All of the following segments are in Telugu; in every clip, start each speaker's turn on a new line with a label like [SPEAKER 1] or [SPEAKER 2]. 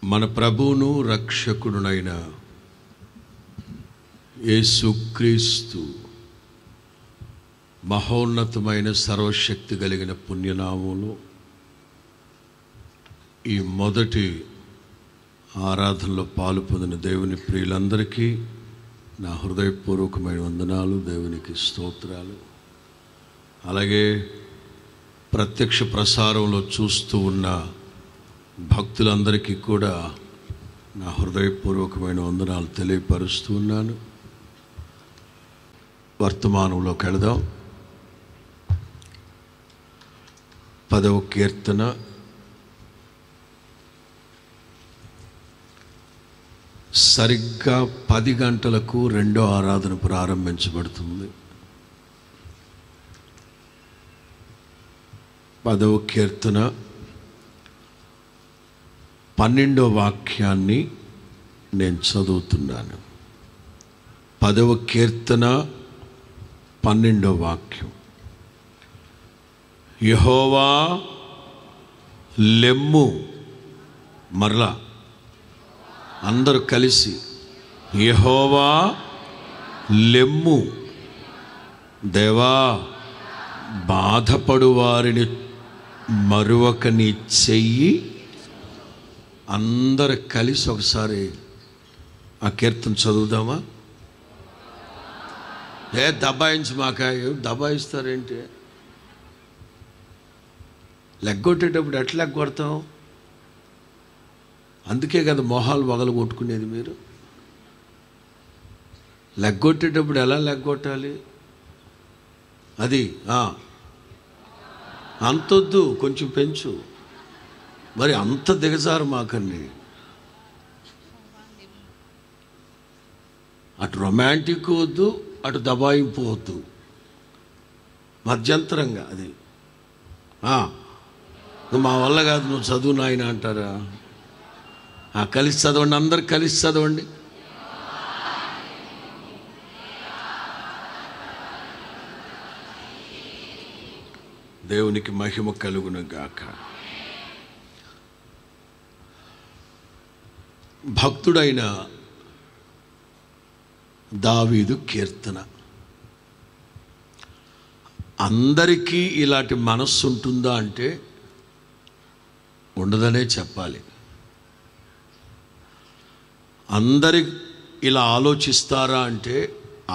[SPEAKER 1] మన ప్రభువును రక్షకుడునైన యేసుక్రీస్తు మహోన్నతమైన సర్వశక్తి కలిగిన పుణ్యనామములో ఈ మొదటి ఆరాధనలో పాలు పొందిన దేవుని ప్రియులందరికీ నా హృదయపూర్వకమైన వందనాలు, దేవునికి స్తోత్రాలు. అలాగే ప్రత్యక్ష ప్రసారంలో చూస్తూ ఉన్న భక్తులందరికీ కూడా నా హృదయపూర్వకమైన వందనాలు తెలియపరుస్తూ ఉన్నాను. వర్తమానంలోకి వెళదాం. 10వ కీర్తన సరిగ్గా 10 గంటలకు రెండో ఆరాధన ప్రారంభించబడుతుంది. 10వ కీర్తన 12వ వాక్యాన్ని నేను చదువుతున్నాను. 10వ కీర్తన 12వ వాక్యం. యెహోవా లెమ్ము. మరలా అందరూ కలిసి యెహోవా లెమ్ము. దేవా, బాధపడు వారిని మరువక నీ చెయ్యి. అందరు కలిసి ఒకసారి ఆ కీర్తన చదువుదామా? దబాయించి దబాయిస్తారేంటి? లెగ్గొట్టేటప్పుడు ఎట్లా లెగ్గొడతాం? అందుకే కదా మొహాలు వగలు కొట్టుకునేది. మీరు లెగ్గొట్టేటప్పుడు ఎలా లెగ్గొట్టాలి? అది అంతొద్దు, కొంచెం పెంచు. మరి అంత దిగజారు మాకండి. అటు రొమాంటిక్ వద్దు, అటు దబాయింపు వద్దు, మధ్యంతరంగా. అది మా వల్ల కాదు, నువ్వు చదువు నాయన అంటారా? కలిసి చదవండి, అందరు కలిసి చదవండి. దేవునికి మహిమ కలుగును గాక. భక్తుడైన దావీదు కీర్తన. అందరికీ ఇలాంటి మనస్సు ఉంటుందా అంటే ఉండదనే చెప్పాలి. అందరి ఇలా ఆలోచిస్తారా అంటే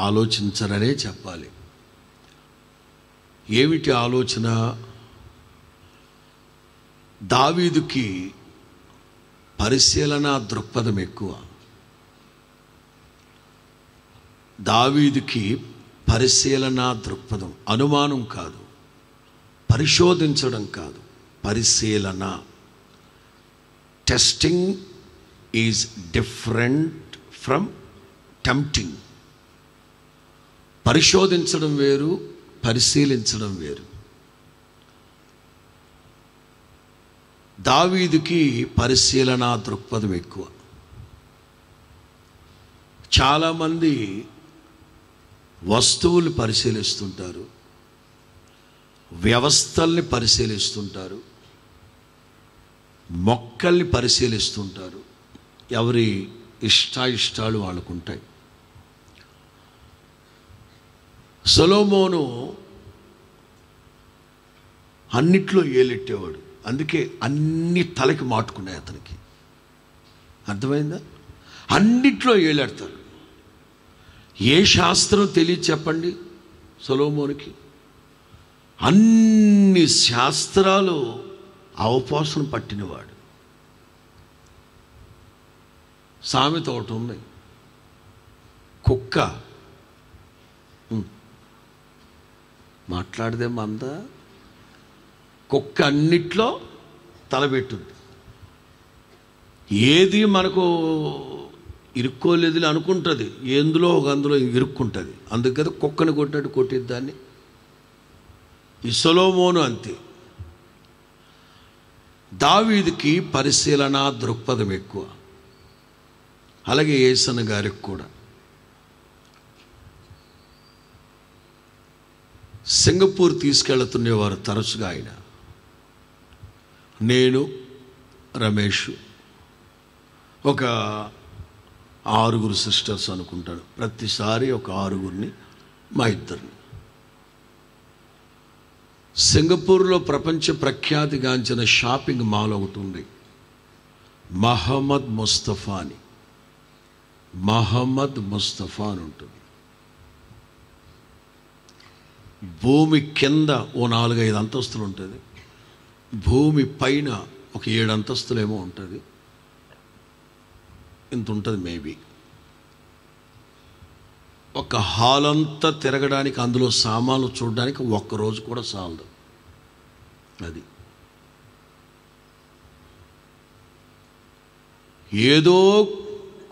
[SPEAKER 1] ఆలోచించరనే చెప్పాలి. ఏమిటి ఆలోచన? దావీదుకి పరిశీలన దృక్పథం ఎక్కువ. దావీదుకి పరిశీలన దృక్పథం. అనుమానం కాదు, పరిశోధించడం కాదు, పరిశీలన. Testing is different from tempting. పరిశోధించడం వేరు, పరిశీలించడం వేరు. దావీదుకి పరిశీలన దృక్పథం ఎక్కువ. చాలామంది వస్తువులు పరిశీలిస్తుంటారు, వ్యవస్థల్ని పరిశీలిస్తుంటారు, మొక్కల్ని పరిశీలిస్తుంటారు. ఎవరి ఇష్టాయిష్టాలు వాళ్ళకుంటాయి. సొలొమోను అన్నిట్లో ఏలెట్టేవాడు. అందుకే అన్ని తలకి మాటుకున్నాయి అతనికి. అర్థమైందా? అన్నిట్లో ఏలాడతారు. ఏ శాస్త్రం తెలియదు చెప్పండి సొలొమోనుకి? అన్ని శాస్త్రాలు అవపోసన పట్టినవాడు. సామెత ఒకటి ఉంది, కుక్క మాట్లాడదే మంద, కుక్క అన్నిట్లో తలబెట్టుంది. ఏది మనకు ఇరుక్కోలేదు అనుకుంటుంది, ఎందులో ఒక అందులో ఇరుక్కుంటుంది. అందుకు కదా కుక్కని కొట్టినట్టు కొట్టిద్ది దాన్ని. ఈ సొలొమోను అంతే. దావీదుకి పరిశీలన దృక్పథం ఎక్కువ. అలాగే యేసన్న గారికి కూడా. సింగపూర్ తీసుకెళ్తుండేవారు తరచుగా ఆయన. నేను, రమేష్ ఒక 6 సిస్టర్స్ అనుకుంటాను. ప్రతిసారి ఒక 6 మా ఇద్దరిని. సింగపూర్లో ప్రపంచ ప్రఖ్యాతిగాంచిన షాపింగ్ మాల్ ఒకటి ఉంది, మహమ్మద్ ముస్తఫా అని. మహమ్మద్ ముస్తఫా అని ఉంటుంది. భూమి కింద ఓ 4-5 అంతస్తులు ఉంటుంది, భూమి పైన ఒక 7 అంతస్తులేమో ఉంటుంది. ఇంత ఉంటుంది మేబీ. ఒక హాల్ అంతా తిరగడానికి, అందులో సామాన్లు చూడడానికి ఒక్కరోజు కూడా చాలదు. అది ఏదో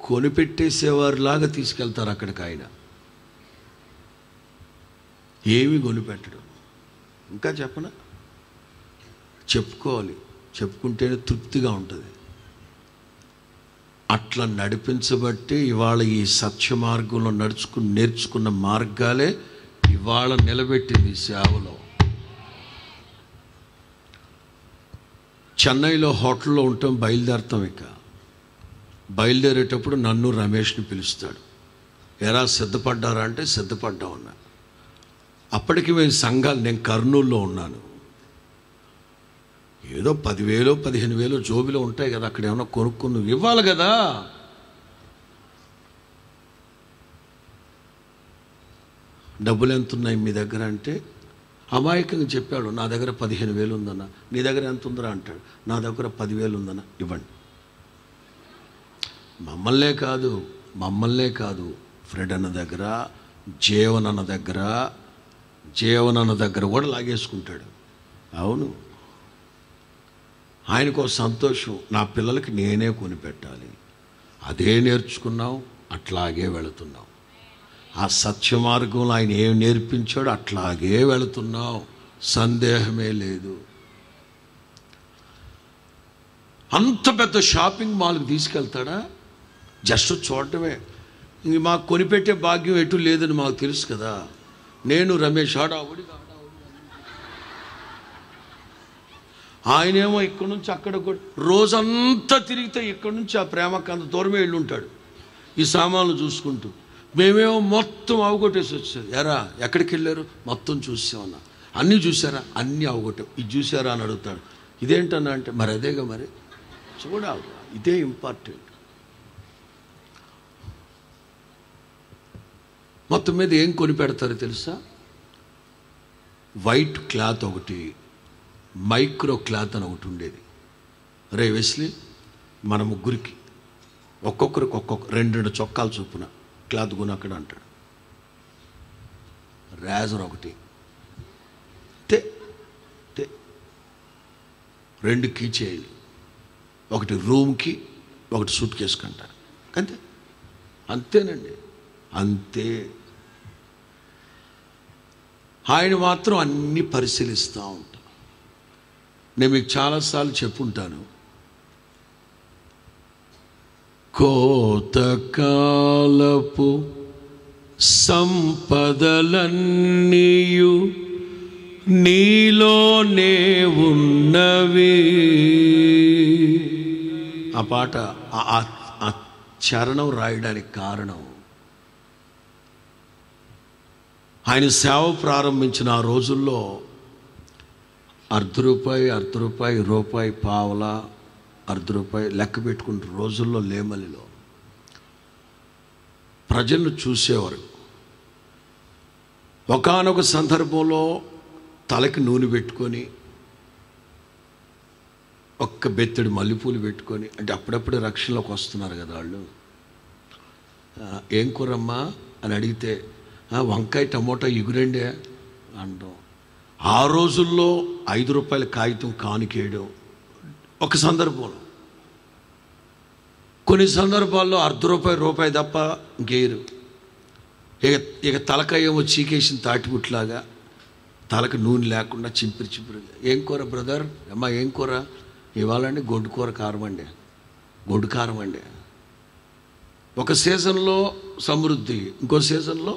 [SPEAKER 1] కొనిపెట్టేసేవారిలాగా తీసుకెళ్తారు అక్కడికి. ఆయన ఏమి కొనిపెట్టడం. ఇంకా చెప్పనా? చెప్పుకోవాలి, చెప్పుకుంటేనే తృప్తిగా ఉంటుంది. అట్లా నడిపించబట్టి ఇవాళ ఈ సత్య మార్గంలో నేర్చుకున్న మార్గాలే ఇవాళ నిలబెట్టింది సేవలో. చెన్నైలో హోటల్లో ఉంటాం, బయలుదేరుతాం. ఇక బయలుదేరేటప్పుడు నన్ను రమేష్ని పిలుస్తాడు. ఎరా సిద్ధపడ్డారా అంటే సిద్ధపడ్డా ఉన్నా. అప్పటికి మేము సంఘాలు, నేను కర్నూలులో ఉన్నాను. ఏదో 10,000 15,000 జోబిలో ఉంటాయి కదా, అక్కడ ఏమన్నా కొనుక్కుని ఇవ్వాలి కదా. డబ్బులు ఎంత ఉన్నాయి మీ దగ్గర అంటే అమాయకంగా చెప్పాడు, నా దగ్గర 15,000 ఉందన్న. నీ దగ్గర ఎంత ఉందరా అంటాడు, నా దగ్గర 10,000 ఉందన్న, ఇవ్వండి. మమ్మల్నే కాదు ఫ్రెడ్ అన్న దగ్గర, జీవన్ అన్న దగ్గర కూడా లాగేసుకుంటాడు. అవును, ఆయనకు సంతోషం, నా పిల్లలకి నేనే కొనిపెట్టాలి. అదే నేర్చుకున్నాం, అట్లాగే వెళుతున్నాం. ఆ సత్య మార్గంలో ఆయన ఏం నేర్పించాడో అట్లాగే వెళుతున్నాం, సందేహమే లేదు. అంత పెద్ద షాపింగ్ మాల్కి తీసుకెళ్తాడా? జస్ట్ చూడటమే. ఇంక మాకు కొనిపెట్టే భాగ్యం ఎటు లేదని మాకు తెలుసు కదా. నేను రమేష్ హడావుడి, ఆయనేమో ఇక్కడి నుంచి అక్కడ రోజంతా తిరిగితే ఇక్కడి నుంచి ఆ ప్రేమకు అంత దూరమే వెళ్ళి ఉంటాడు ఈ సామాన్లు చూసుకుంటూ. మేమేమో మొత్తం అవగొట్టేసి వచ్చేది. ఎరా ఎక్కడికి వెళ్ళారు? మొత్తం చూసామన్నా. అన్నీ చూసారా? అన్నీ అవగొట్టాం. ఇది చూసారా అని అడుగుతాడు. ఇదేంటన్నా అంటే మరి అదేగా, మరి చూడాలి, ఇదే ఇంపార్టెంట్. మొత్తం మీద ఏం కొని పెడతారో తెలుసా? వైట్ క్లాత్ ఒకటి, మైక్రో క్లాత్ అని ఒకటి ఉండేది. రే వెస్లీ, మన ముగ్గురికి ఒక్కొక్కరికి 2 చొక్కాలు చొప్పున క్లాత్ కొని అక్కడ అంటాడు. రేజర్ ఒకటి, 2 కీ చైన్లు, ఒకటి రూమ్కి, ఒకటి సూట్ కేసుకు అంటారు. అంతేనండి, అంతే. ఆయన మాత్రం అన్నీ పరిశీలిస్తూ ఉంటాడు. నేను మీకు చాలాసార్లు చెప్పుంటాను, కోతకాలపు సంపదలన్నీయు నీలోనే ఉన్నవి. ఆ పాట, ఆ చరణం రాయడానికి కారణం, ఆయన సేవ ప్రారంభించిన ఆ రోజుల్లో ₹1, రూపాయి, పావలా, ₹1 లెక్క పెట్టుకున్న రోజుల్లో లేమలిలో ప్రజలను చూసేవారు. ఒకానొక సందర్భంలో తలకి నూనె పెట్టుకొని, ఒక్క బెత్తడి మల్లెపూలు పెట్టుకొని, అంటే అప్పుడప్పుడే రక్షణలోకి వస్తున్నారు కదా వాళ్ళు. ఏం కూరమ్మా అని అడిగితే వంకాయ టమోటా ఎగురండే అంటాం. ఆ రోజుల్లో ₹5 కాగితం కానుకేయడం ఒక సందర్భంలో. కొన్ని సందర్భాల్లో ₹1, రూపాయి తప్ప ఇంకేరు. ఇక తలకాయేమో చీకేసిన తాటిపుట్లాగా, తలకు నూనె లేకుండా చింపిరి. ఏం కూర బ్రదర్? అమ్మా ఏం కూర? ఇవాళండి గొడ్డు కూర కారం అండి, గొడ్డు కారం అండి. ఒక సీజన్లో సమృద్ధి, ఇంకో సీజన్లో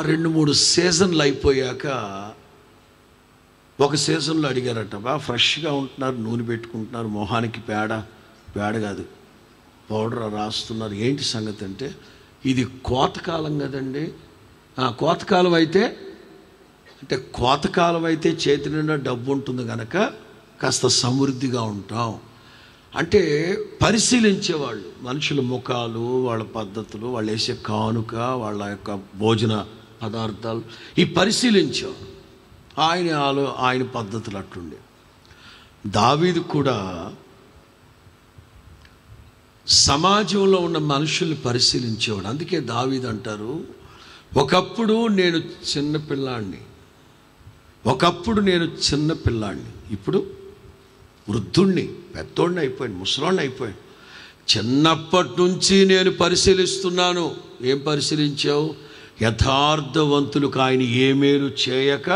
[SPEAKER 1] 2-3 సీజన్లు అయిపోయాక ఒక సీజన్లో అడిగారట, బాగా ఫ్రెష్గా ఉంటున్నారు, నూనె పెట్టుకుంటున్నారు, మొహానికి పేడ పేడ కాదు, పౌడర్ రాస్తున్నారు. ఏంటి సంగతి అంటే, ఇది కోతకాలం కదండి. కోతకాలం అయితే అంటే కోతకాలం అయితే చేతి నిండా డబ్బు ఉంటుంది కనుక కాస్త సమృద్ధిగా ఉంటాం అంటే పరిశీలించేవాళ్ళు. మనుషుల ముఖాలు, వాళ్ళ పద్ధతులు, వాళ్ళు వేసే కానుక, వాళ్ళ యొక్క భోజన పదార్థాలు ఈ పరిశీలించేవారు. ఆయన పద్ధతులు అట్లుండే. దావీదు కూడా సమాజంలో ఉన్న మనుషుల్ని పరిశీలించేవాడు. అందుకే దావీదు అంటారు, ఒకప్పుడు నేను చిన్నపిల్లాడిని, ఇప్పుడు వృద్ధుణ్ణి, పెద్దోడిని అయిపోయాను, ముసలోడిని అయిపోయాను. చిన్నప్పటి నుంచి నేను పరిశీలిస్తున్నాను. ఏం పరిశీలించావు? యథార్థవంతులకు ఆయన ఏ మేలు చేయక,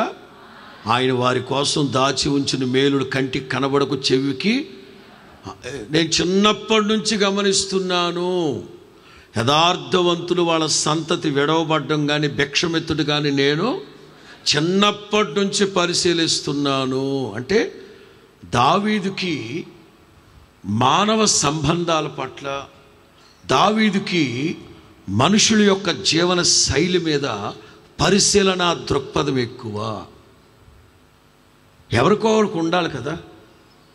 [SPEAKER 1] ఆయన వారి కోసం దాచి ఉంచిన మేలుడు కంటికి కనబడకు, చెవికి. నేను చిన్నప్పటి నుంచి గమనిస్తున్నాను. యథార్థవంతులు వాళ్ళ సంతతి విడవబడ్డం కానీ భిక్షమెత్తుడు కానీ నేను చిన్నప్పటి నుంచి పరిశీలిస్తున్నాను. అంటే దావీదుకి మానవ సంబంధాల పట్ల, దావీదుకి మనుషుల యొక్క జీవన శైలి మీద పరిశీలన దృక్పథం ఎక్కువ. ఎవరికో ఒకరికి ఉండాలి కదా,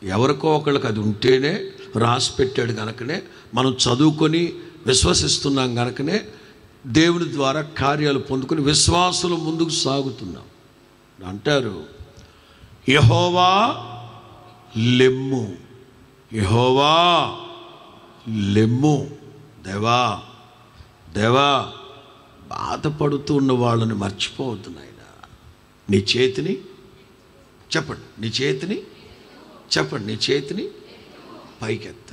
[SPEAKER 1] ఎవరికో ఒకళ్ళకి అది ఉంటేనే, రాసి పెట్టాడు కనుకనే మనం చదువుకొని విశ్వసిస్తున్నాం కనుకనే దేవుని ద్వారా కార్యాలు పొందుకొని విశ్వాసులు ముందుకు సాగుతున్నాం. అంటారు, యెహోవా లెమ్ము, యెహోవా లెమ్ము. దేవా దేవా, బాధపడుతూ ఉన్న వాళ్ళని మర్చిపోవద్దు నాయన. నీ చేతిని చెప్పండి, నీ చేతిని పైకెత్త.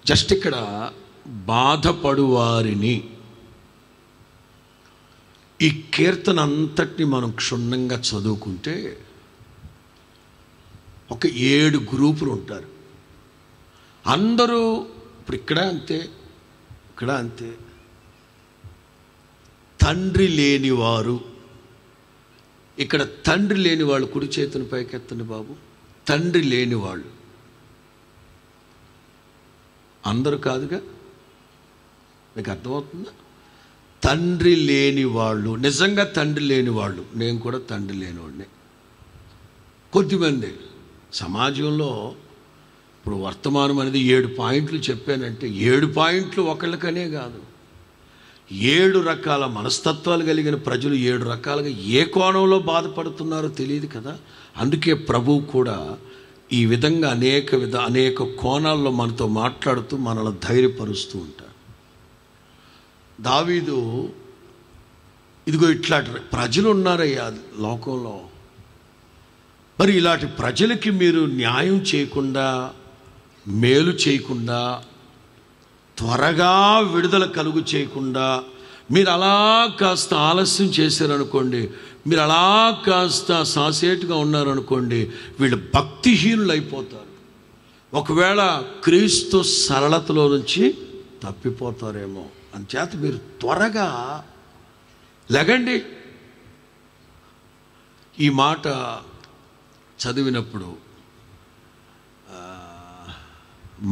[SPEAKER 1] జస్ట్ ఇక్కడ బాధపడువారిని, ఈ కీర్తన అంతటిని మనం క్షుణ్ణంగా చదువుకుంటే ఒక 7 గ్రూపులు ఉంటారు. అందరూ ఇప్పుడు ఇక్కడ అంతే తండ్రి లేనివారు. ఇక్కడ తండ్రి లేని వాళ్ళు కుడి చేతిని పైకెత్తండి బాబు. తండ్రి లేని వాళ్ళు అందరూ కాదుగా, మీకు అర్థమవుతుందా? తండ్రి లేని వాళ్ళు, నిజంగా తండ్రి లేని వాళ్ళు. నేను కూడా తండ్రి లేనివాడిని. కొద్దిమంది సమాజంలో ఇప్పుడు వర్తమానం అనేది 7 పాయింట్లు చెప్పానంటే 7 పాయింట్లు ఒకళ్ళకనే కాదు, 7 రకాల మనస్తత్వాలు కలిగిన ప్రజలు 7 రకాలుగా ఏ కోణంలో బాధపడుతున్నారో తెలియదు కదా. అందుకే ప్రభువు కూడా ఈ విధంగా అనేక కోణాల్లో మనతో మాట్లాడుతూ మనల్ని ధైర్యపరుస్తూ ఉంటాడు. దావీదు ఇదిగో ఇట్లాంటి ప్రజలు ఉన్నారయ్యా లోకంలో, మరి ఇలాంటి ప్రజలకి మీరు న్యాయం చేయకుండా, మేలు చేయకుండా, త్వరగా విడుదల కలుగు చేయకుండా మీరు అలా కాస్త ఆలస్యం చేశారనుకోండి, మీరు అలా కాస్త సాసేటుగా ఉన్నారనుకోండి, వీళ్ళు భక్తిహీనులు అయిపోతారు. ఒకవేళ క్రీస్తు సరళతలో నుంచి తప్పిపోతారేమో. అంచేత మీరు త్వరగా లెగండి. ఈ మాట చదివినప్పుడు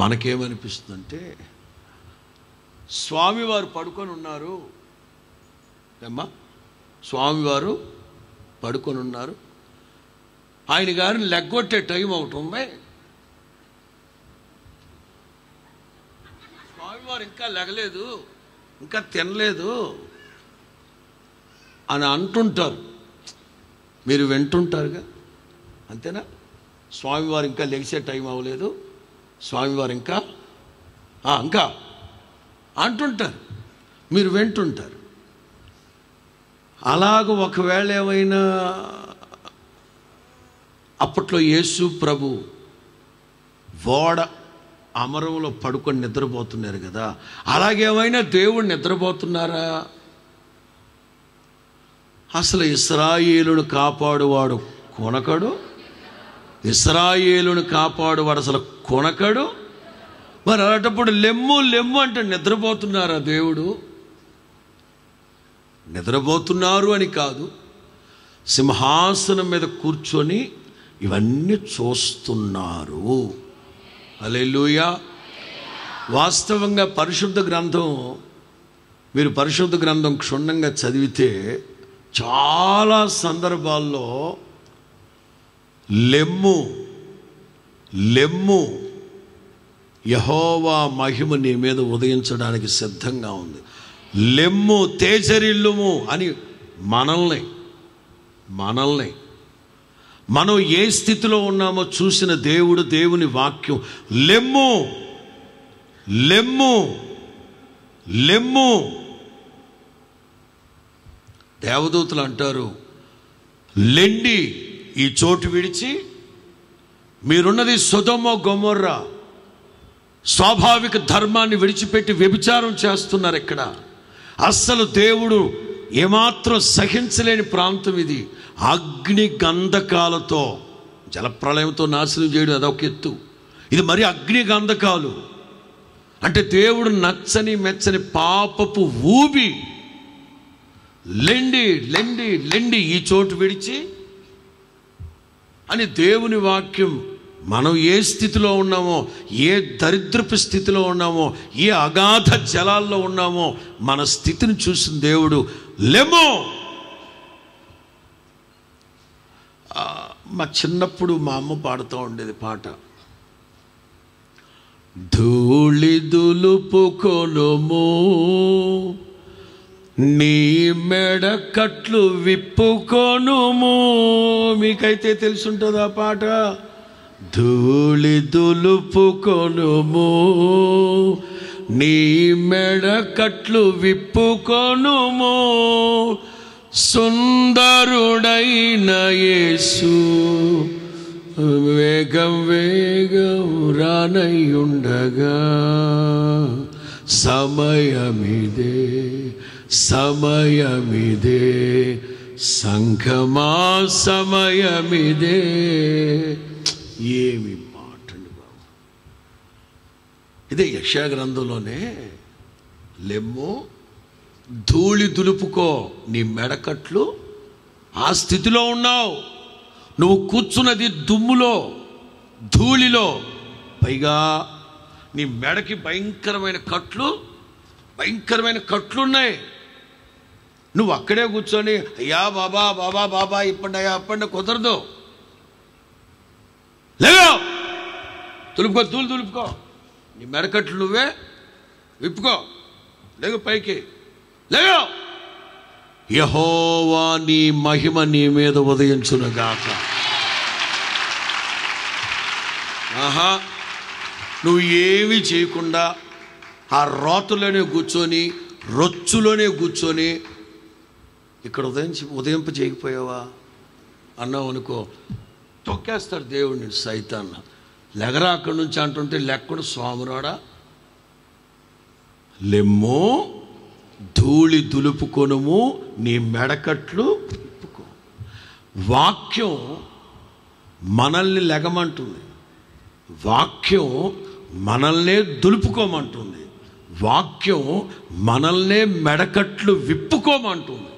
[SPEAKER 1] మనకేమనిపిస్తుందంటే, స్వామివారు పడుకొని ఉన్నారు ఏమ్మా, స్వామివారు పడుకొని ఉన్నారు, ఆయన గారిని లెగ్గొట్టే టైం ఒకటి ఉంది, స్వామివారు ఇంకా లెగలేదు, ఇంకా తినలేదు అని అంటుంటారు. మీరు వింటుంటారుగా, అంతేనా? స్వామివారు ఇంకా లెగిసే టైం అవ్వలేదు, స్వామివారు ఇంకా అంటుంటారు, మీరు వింటుంటారు. అలాగ ఒకవేళ ఏమైనా అప్పట్లో యేసు ప్రభు ఓడ అమరంలో పడుకొని నిద్రపోతున్నారు కదా, అలాగేమైనా దేవుడు నిద్రపోతున్నారా? అసలు ఇశ్రాయేలును కాపాడువాడు కొనకడు, ఇశ్రాయేలును కాపాడువాడు అసలు కొనకడు. మరి అలాంటప్పుడు లెమ్ము అంటే నిద్రపోతున్నారా దేవుడు? నిద్రపోతున్నారు అని కాదు, సింహాసనం మీద కూర్చొని ఇవన్నీ చూస్తున్నారు. హల్లెలూయా. వాస్తవంగా మీరు పరిశుద్ధ గ్రంథం క్షుణ్ణంగా చదివితే చాలా సందర్భాల్లో లెమ్ము యెహోవా మహిమ నీ మీద ఉదయించడానికి సిద్ధంగా ఉంది. లెమ్ము తేజరిల్లుము అని మనల్ని మనం ఏ స్థితిలో ఉన్నామో చూసిన దేవుని వాక్యం లెమ్ము. దేవదూతలు అంటారు, లెండి ఈ చోటు విడిచి, మీరున్నది సొదొమ గొమొర్రా, స్వాభావిక ధర్మాన్ని విడిచిపెట్టి వ్యభిచారం చేస్తున్నారు. ఇక్కడ అస్సలు దేవుడు ఏమాత్రం సహించలేని ప్రాంతం ఇది. అగ్ని గంధకాలతో, జలప్రళయంతో నాశనం చేయడం అదొక ఎత్తు, ఇది మరి అగ్ని గంధకాలు అంటే దేవుడు నచ్చని మెచ్చని పాపపు ఊబి. లెండి ఈ చోటు విడిచి అని దేవుని వాక్యం. మనం ఏ స్థితిలో ఉన్నామో, ఏ దరిద్రపు స్థితిలో ఉన్నామో, ఏ అగాధ జలాల్లో ఉన్నామో, మన స్థితిని చూసిన దేవుడు లెమ్మో. మా చిన్నప్పుడు మా అమ్మ పాడుతూ ఉండేది పాట, ధూళి దులుపుకొనుము నీ మెడ కట్లు విప్పుకొనుము. మీకైతే తెలుసుంటుంది ఆ పాట. ధూళి దులుపుకొనుము నీ మెడ కట్లు విప్పుకొనుము, సుందరుడైన యేసు వేగం రానయ్యుండగా, సమయమిదే సంఘమా సమయమిదే. ఏమి మాటండి బాబు. ఇదే యెషయా గ్రంథంలోనే లెమ్ము, ధూళి దులుపుకో నీ మెడకట్లు. ఆ స్థితిలో ఉన్నావు నువ్వు, కూర్చున్నది దుమ్ములో ధూళిలో, పైగా నీ మెడకి భయంకరమైన కట్లున్నాయి. నువ్వు అక్కడే కూర్చొని అయ్యా బాబా ఇప్పండి కుదరదు. లేవో దులుపుకో నీ మెడకట్లు నువ్వే విప్పుకో, లేవు పైకి లేవో. యెహోవా నీ మహిమ నీ మీద ఉదయించునుగాక. ఆహా, నువ్వు ఏమీ చేయకుండా ఆ రోతులోనే కూర్చొని, రొచ్చులోనే కూర్చొని ఇక్కడ ఉదయింప చేయకపోయావా అన్నావు అనుకో, తొక్కేస్తాడు దేవుడిని సైతాన్న. లెగరా అక్కడి నుంచి అంటుంటే లెక్కడు స్వామిరాడా. లెమ్మో, ధూళి దులుపుకొనుము నీ మెడకట్లు విప్పుకో. వాక్యం మనల్ని లెగమంటుంది, వాక్యం మనల్నే దులుపుకోమంటుంది, వాక్యం మనల్నే మెడకట్లు విప్పుకోమంటుంది.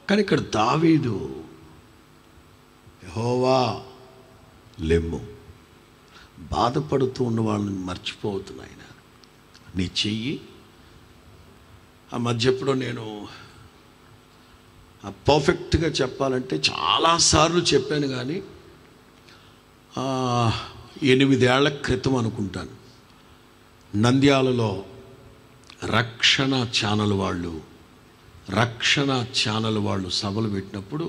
[SPEAKER 1] కానీ ఇక్కడ దావీదు యెహోవా లెమ్ము, బాధపడుతూ ఉన్న వాళ్ళని మర్చిపోతున్నాయి. నీ చెయ్యి ఆ మధ్య ఎప్పుడో నేను పర్ఫెక్ట్గా చెప్పాలంటే చాలాసార్లు చెప్పాను, కానీ 8 ఏళ్ల క్రితం అనుకుంటాను, నంద్యాలలో రక్షణ ఛానల్ వాళ్ళు సభలు పెట్టినప్పుడు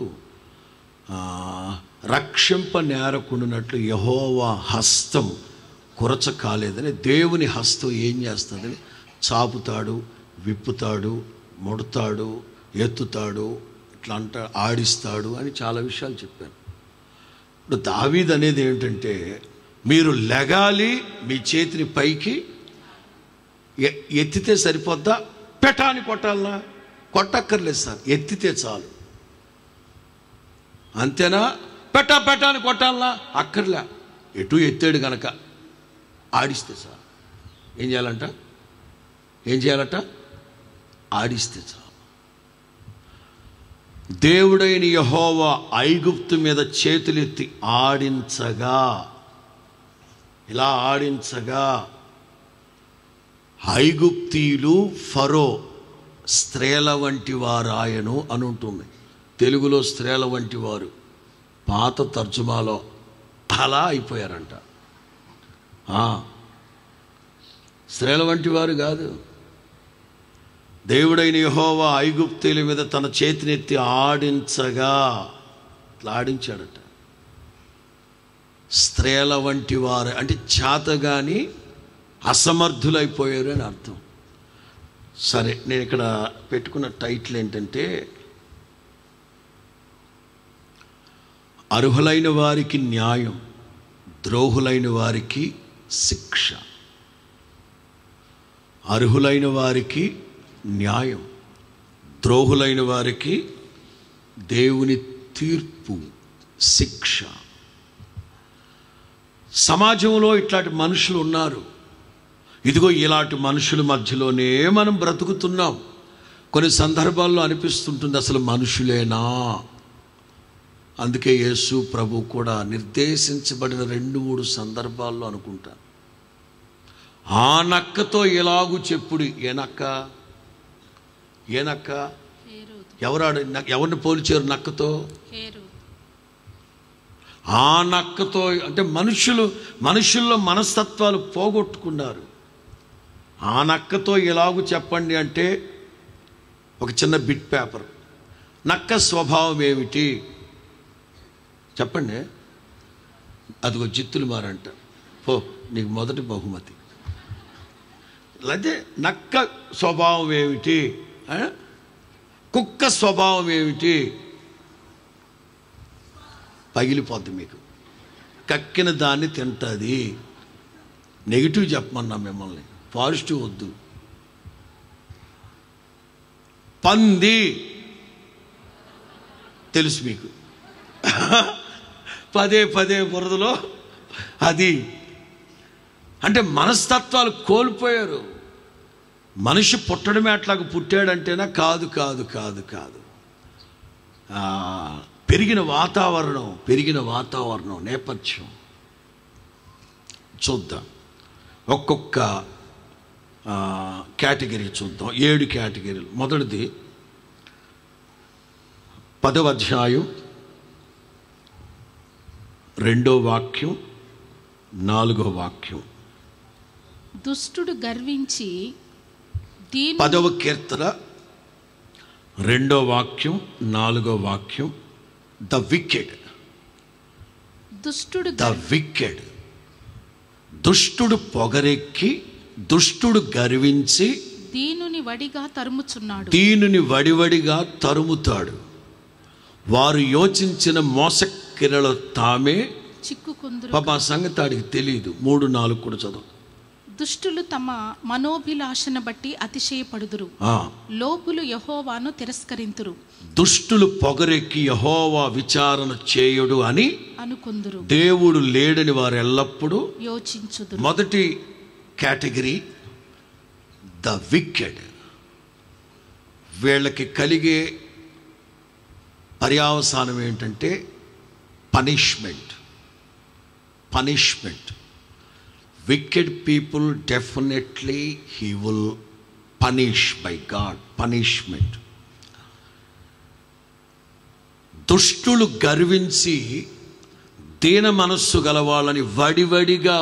[SPEAKER 1] రక్షింప నేరకుండానట్లు యెహోవా హస్తం కొరచ కాలేదని, దేవుని హస్తం ఏం చేస్తుందని చాపుతాడు, విప్పుతాడు, ముడతాడు, ఎత్తుతాడు, ఇట్లా ఆడిస్తాడు అని చాలా విషయాలు చెప్పాను. ఇప్పుడు దావీదు అనేది ఏంటంటే, మీరు లెగాలి, మీ చేతిని పైకి ఎత్తితే సరిపోద్దా, పెటాని కొట్టాలనా? కొట్టక్కర్లేదు సార్, ఎత్తితే చాలు. అంతేనా? పెటాని కొట్టాలనా? అక్కర్లే, ఎటు ఎత్తాడు గనక ఆడిస్తే చాలు. ఏం చేయాలట? ఆడిస్తే చాలు. దేవుడైన యెహోవా ఐగుప్తు మీద చేతులెత్తి ఆడించగా, ఇలా ఆడించగా ఐగుప్తీయులు ఫరో స్త్రీల వంటి వారాయను అని ఉంటుంది. తెలుగులో స్త్రీల వంటి వారు, పాత తర్జుమాలో అలా అయిపోయారంట. స్త్రీల వంటి వారు కాదు. దేవుడైన యెహోవా ఐగుప్తీయుల మీద తన చేతినెత్తి ఆడించగా, ఇట్లా ఆడించాడట. స్త్రీల వంటి వారు అంటే చేతగాని అసమర్థులైపోయారు అని అర్థం. సరే, నేను ఇక్కడ పెట్టుకున్న టైటిల్ ఏంటంటే, అర్హులైన వారికి న్యాయం, ద్రోహులైన వారికి శిక్ష. అర్హులైన వారికి న్యాయం, ద్రోహులైన వారికి దేవుని తీర్పు, శిక్ష. సమాజంలో ఇట్లాంటి మనుషులు ఉన్నారు. ఇదిగో ఇలాంటి మనుషుల మధ్యలోనే మనం బ్రతుకుతున్నాం. కొన్ని సందర్భాల్లో అనిపిస్తుంటుంది, అసలు మనుషులేనా? అందుకే యేసు ప్రభు కూడా నిర్దేశించబడిన 2-3 సందర్భాల్లో అనుకుంటా, ఆ నక్కతో ఎలాగూ చెప్పుడు. ఏ నక్క? ఎవరిని పోల్చారు నక్కతో? ఆ నక్కతో అంటే మనుషుల్లో మనస్తత్వాలు పోగొట్టుకున్నారు. ఆ నక్కతో ఎలాగూ చెప్పండి అంటే, ఒక చిన్న బిట్ పేపర్, నక్క స్వభావం ఏమిటి చెప్పండి. అదిగో జిత్తులు మారంట, పో నీకు మొదటి బహుమతి. అయితే నక్క స్వభావం ఏమిటి, కుక్క స్వభావం ఏమిటి? పగిలిపోద్ది మీకు, కక్కిన దాన్ని తింటుంది. నెగిటివ్ చెప్పమన్నా మిమ్మల్ని, పాజిటివ్ వద్దు. పంది తెలుసు మీకు, పదే బురదలో అది. అంటే మనస్తత్వాలు కోల్పోయారు. మనిషి పుట్టడమే అట్లాగ పుట్టాడంటేనా? కాదు. పెరిగిన వాతావరణం నేపథ్యం చూద్దాం. ఒక్కొక్క కేటగిరీ చూద్దాం. 7 కేటగిరీలు. మొదటిది 10వ అధ్యాయం 2వ వాక్యం 4వ వాక్యం.
[SPEAKER 2] దుష్టుడు గర్వించి
[SPEAKER 1] 10వ కీర్తన 2వ వాక్యం 4వ వాక్యం. ద వికెడ్, దుష్టుడు పొగరెక్కి, దుష్టుడు గర్వించి
[SPEAKER 2] దీనుని
[SPEAKER 1] వడివడిగా తరుముతాడు. వారు యోచించిన మోసక్రియలు తామే
[SPEAKER 2] చిక్కుకుందురు.
[SPEAKER 1] పాప ఆ సంగతి ఆడికి తెలియదు. 3-4 కూడా చదువు.
[SPEAKER 2] దుష్టులు తమ మనోభిలాషను బట్టి అతిశయపడుదురు, లోపులు యెహోవాను తిరస్కరింతురు.
[SPEAKER 1] దుష్టులు పొగరెక్కి యెహోవా విచారణ చేయుడు అని
[SPEAKER 2] అనుకుందురు,
[SPEAKER 1] దేవుడు లేడని వారు ఎల్లప్పుడూ
[SPEAKER 2] యోచించుదురు.
[SPEAKER 1] మొదటి కేటగిరీ ద వికెడ్. వీళ్ళకి కలిగే పర్యావసానం ఏంటంటే punishment. Wicked people, definitely he will punish by God. Punishment. దుష్టులు గర్వించి దీన మనస్సు గలవాళ్ళని వడివడిగా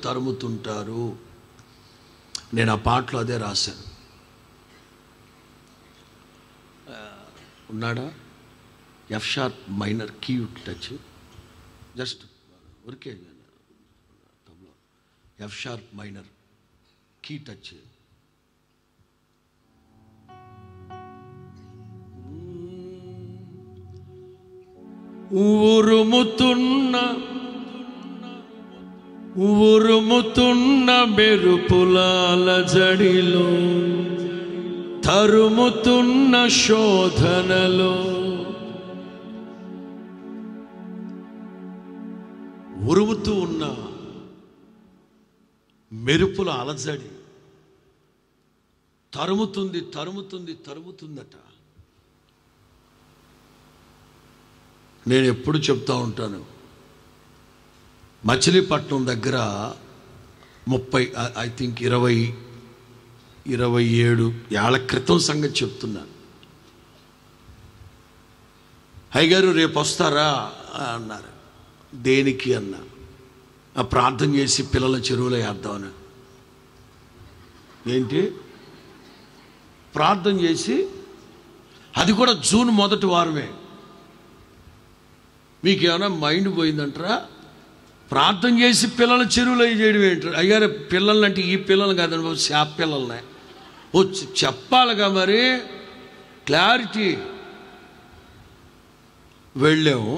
[SPEAKER 1] తరుముతుంటారు. నేను ఆ పాటలో అదే రాశాను. ఉన్నాడా? F# minor key touch, just ఊరికే F# మైనర్ కీ టచ్. ఉరుముతున్న మెరుపులాల జడిలో, తరుముతున్న శోధనలో, ఉరుముతూ ఉన్న మెరుపుల అలజడి తరుముతుందట. నేను ఎప్పుడు చెప్తా ఉంటాను, మచిలీపట్నం దగ్గర 27 ఏళ్ల క్రితం సంగతి చెప్తున్నాను. అయ్యగారు రేపు వస్తారా అన్నారు. దేనికి అన్నా, ప్రార్థన చేసి పిల్లల చెరువులో వేద్దామని. ఏంటి ప్రార్థన చేసి, అది కూడా జూన్ మొదటి వారమే. మీకేమైనా మైండ్ పోయిందంటారా? ప్రార్థన చేసి పిల్లల చెరువులో చేయడం ఏంటారు? అయ్యారు పిల్లలు అంటే ఈ పిల్లలు కాదండి బాబు, చేప పిల్లలనే వచ్చి చెప్పాలిగా మరి, క్లారిటీ. వెళ్ళాము.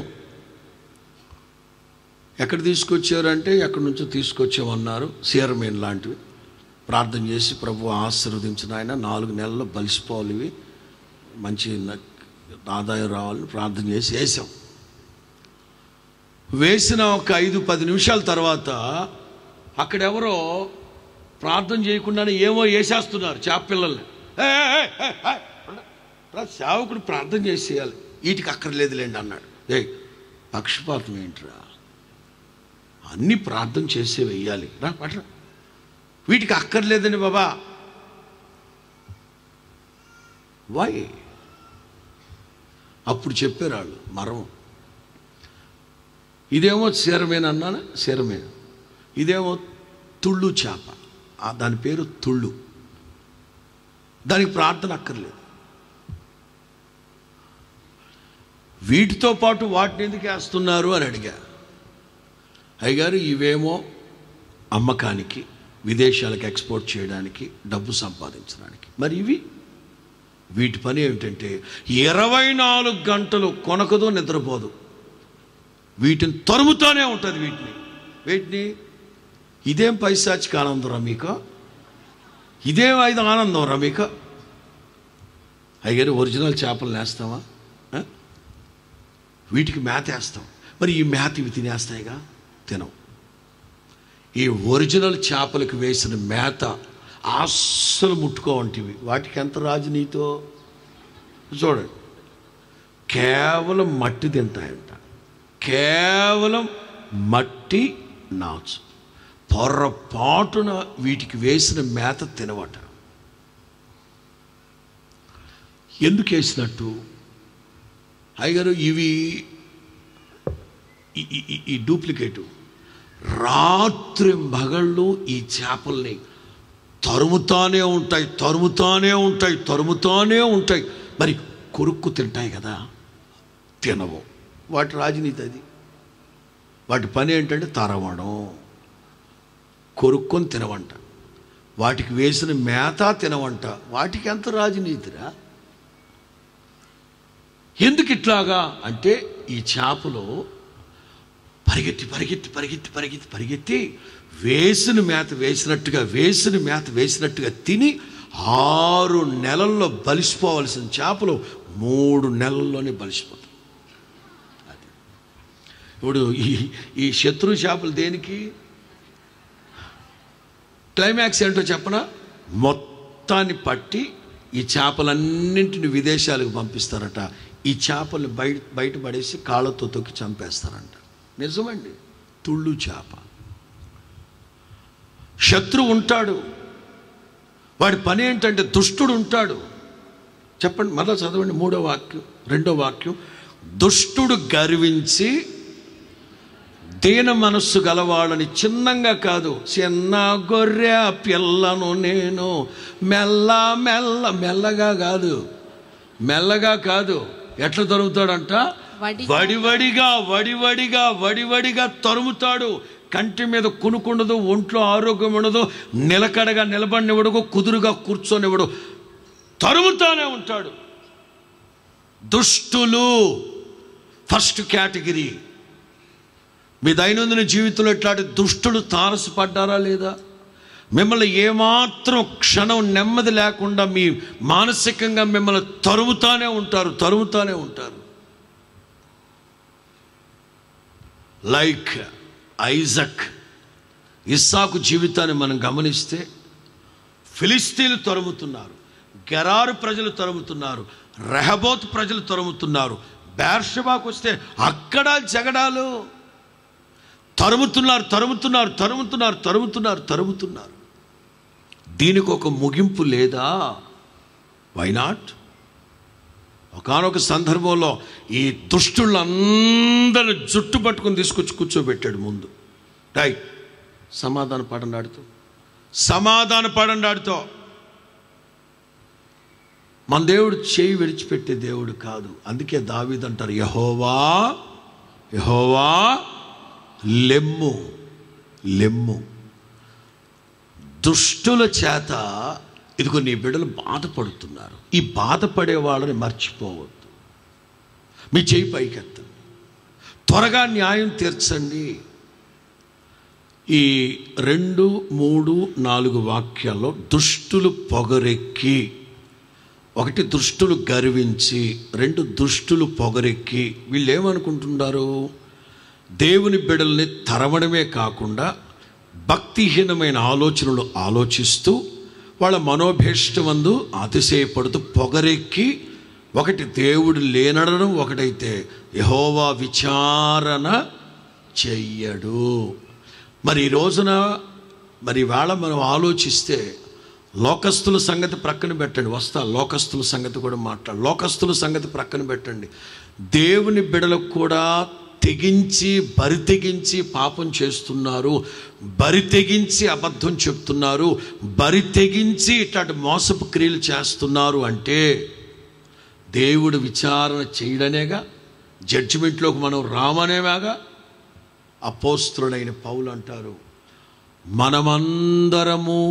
[SPEAKER 1] ఎక్కడ తీసుకొచ్చారంటే ఎక్కడి నుంచో తీసుకొచ్చామన్నారు. సీరమేన్ లాంటివి. ప్రార్థన చేసి ప్రభు ఆశీర్వదించిన ఆయన 4 నెలల్లో బలిసిపోవాలి, ఇవి మంచి ఆదాయం రావాలని ప్రార్థన చేసి వేసాం. వేసిన ఒక 5-10 నిమిషాల తర్వాత అక్కడెవరో ప్రార్థన చేయకుండానే ఏమో వేసేస్తున్నారు చేప పిల్లల్ని. సేవకుడు ప్రార్థన చేసేయాలి, వీటికి అక్కర్లేదులేండి అన్నాడు. పక్షపాతం ఏంట్రా, అన్నీ ప్రార్థన చేసే వెయ్యాలి రా పట్ల, వీటికి అక్కర్లేదని బాబా. వై? అప్పుడు చెప్పారు వాళ్ళు మరం. ఇదేమో సీరమేన్ అన్నాను, సీరమేన్. ఇదేమో తుళ్ళు చేప, దాని పేరు తుళ్ళు. దానికి ప్రార్థన అక్కర్లేదు. వీటితో పాటు వాటిని ఎందుకు వేస్తున్నారు అని అడిగా. అయ్యగారు ఇవేమో అమ్మకానికి, విదేశాలకు ఎక్స్పోర్ట్ చేయడానికి, డబ్బు సంపాదించడానికి. మరి వీటి పని ఏమిటంటే 24 గంటలు కొనకదో నిద్రపోదు, వీటిని తరుముతూనే ఉంటుంది. వీటిని ఇదేం పైశాచిక ఆనందం రా మీకు, ఇదేం ఆనందం రా మీకు. అయ్యారు ఒరిజినల్ చేపలు వేస్తావా? వీటికి మేత వేస్తాం. మరి ఈ మేత ఇవి తినేస్తాయిగా? తినం. ఈ ఒరిజినల్ చేపలకు వేసిన మేత అస్సలు ముట్టుకోవంటివి. వాటికి ఎంత రాజనీతో చూడండి. కేవలం మట్టి తింటాయంట, కేవలం మట్టి నాచు. పొరపాటున వీటికి వేసిన మేత తినవట. ఎందుకు వేసినట్టు? అయ్యగారు ఇవి ఈ డూప్లికేటు రాత్రి మగళ్ళు ఈ చేపల్ని తరుముతానే ఉంటాయి. మరి కొరుక్కు తింటాయి కదా, తినవు. వాటి రాజనీతి అది. వాటి పని ఏంటంటే తరవడం, కొరుక్కొని తినవంట. వాటికి వేసిన మేత తినవంట. వాటికి ఎంత రాజనీతిరా? ఎందుకు ఇట్లాగా అంటే, ఈ చేపలు పరిగెత్తి వేసిన మేత వేసినట్టుగా తిని 6 నెలల్లో బలిసిపోవలసిన చేపలు 3 నెలల్లోనే బలిసిపోతాయి. అది ఇప్పుడు ఈ శత్రు చేపలు దేనికి? క్లైమాక్స్ ఏంటో చెప్పనా? మొత్తాన్ని పట్టి ఈ చేపలన్నింటిని విదేశాలకు పంపిస్తారట. ఈ చేపలు బయట పడేసి కాళ్ళతో తొక్కి చంపేస్తారంట. నిజమండి. తుళ్ళు చేప. శత్రువు ఉంటాడు, వాడి పని ఏంటంటే దుష్టుడు ఉంటాడు. చెప్పండి, మళ్ళా చదవండి 3వ వాక్యం 2వ వాక్యం. దుష్టుడు గర్వించి దీన మనస్సు గలవాళ్ళని చిన్నంగా కాదు, చిన్న గొర్రె పిల్లను నేను మెల్లగా కాదు ఎట్లా తరుముతాడంట? వడివడిగా తరుముతాడు. కంటి మీద కునుకుండదు, ఒంట్లో ఆరోగ్యం ఉండదు, నిలకడగా నిలబడినివ్వడు, కుదురుగా కూర్చొనివ్వడు, తరుముతానే ఉంటాడు. దుష్టులు ఫస్ట్ కేటగిరీ. మీ దైనందిన జీవితంలో ఇట్లాంటి దుష్టులు తారసపడ్డారా లేదా? మిమ్మల్ని ఏమాత్రం క్షణం నెమ్మది లేకుండా మీ మానసికంగా మిమ్మల్ని తరుముతానే ఉంటారు. లైక్ ఐజక్, ఇస్సాకు జీవితాన్ని మనం గమనిస్తే ఫిలిస్తీన్లు తరుముతున్నారు, గెరారు ప్రజలు తరుముతున్నారు, రెహబోత్ ప్రజలు తరుముతున్నారు, బేర్షెబాకు వస్తే అక్కడ జగడాలు. తరుముతున్నారు. దీనికి ఒక ముగింపు లేదా? Why not? ఒకానొక సందర్భంలో ఈ దుష్టులందరూ జుట్టు పట్టుకుని తీసుకొచ్చి కూర్చోబెట్టాడు ముందు. సమాధాన పడండి ఆడుతో. మన దేవుడు చేయి విడిచిపెట్టే దేవుడు కాదు. అందుకే దావీదు అంటారు, యెహోవా లెమ్ము. దుష్టుల చేత ఇదిగో నీ బిడ్డలు బాధపడుతున్నారు. ఈ బాధపడే వాళ్ళని మర్చిపోవద్దు. మీ చేయి పైకెత్తండి, త్వరగా న్యాయం తీర్చండి. ఈ 2, 3, 4 వాక్యాల్లో దుష్టులు పొగరెక్కి, 1 దుష్టులు గర్వించి, 2 దుష్టులు పొగరెక్కి. వీళ్ళు ఏమనుకుంటున్నారు? దేవుని బిడ్డల్ని తరవడమే కాకుండా భక్తిహీనమైన ఆలోచనలు ఆలోచిస్తూ వాళ్ళ మనోభీష్టమందు అతిశయపడుతూ పొగరెక్కి, 1 దేవుడు లేనడడం, 1 అయితే యెహోవా విచారణ చెయ్యడు. మరి ఈ రోజున వేళ మనం ఆలోచిస్తే లోకస్తుల సంగతి ప్రక్కన పెట్టండి. లోకస్తుల సంగతి కూడా లోకస్తుల సంగతి ప్రక్కన పెట్టండి. దేవుని బిడలకు కూడా బరి తెగించి పాపం చేస్తున్నారు, బరి తెగించి అబద్ధం చెప్తున్నారు, బరి తెగించి ఇట్లాంటి మోసపు క్రియలు చేస్తున్నారు. అంటే దేవుడు విచారణ చేయడనేగా, జడ్జిమెంట్లోకి మనం రామనేవాగా. అపోస్తులుడైన పౌలు అంటారు, మనమందరము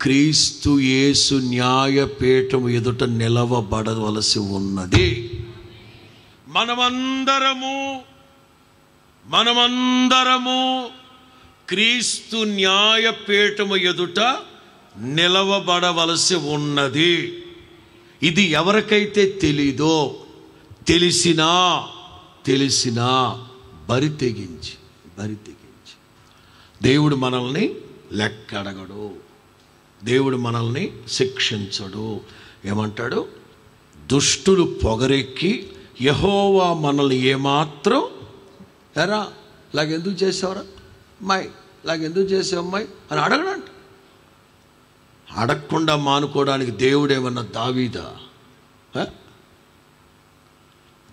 [SPEAKER 1] క్రీస్తు యేసు న్యాయపీఠము ఎదుట నిలవబడవలసి ఉన్నది. మనమందరము క్రీస్తు న్యాయపీఠము ఎదుట నిలవబడవలసి ఉన్నది. ఇది ఎవరికైతే తెలీదో, తెలిసినా బరి తెగించి దేవుడు మనల్ని లెక్కడగడు, దేవుడు మనల్ని శిక్షించడు. ఏమంటాడు? దుష్టులు పొగరెక్కి యెహోవా మనల్ని ఏమాత్రం ఇలాగెందుకు చేసావురా అమ్మాయి, ఇలాగెందుకు చేసావు అమ్మాయి అని అడగడంట. అడగకుండా మానుకోవడానికి దేవుడేమన్నా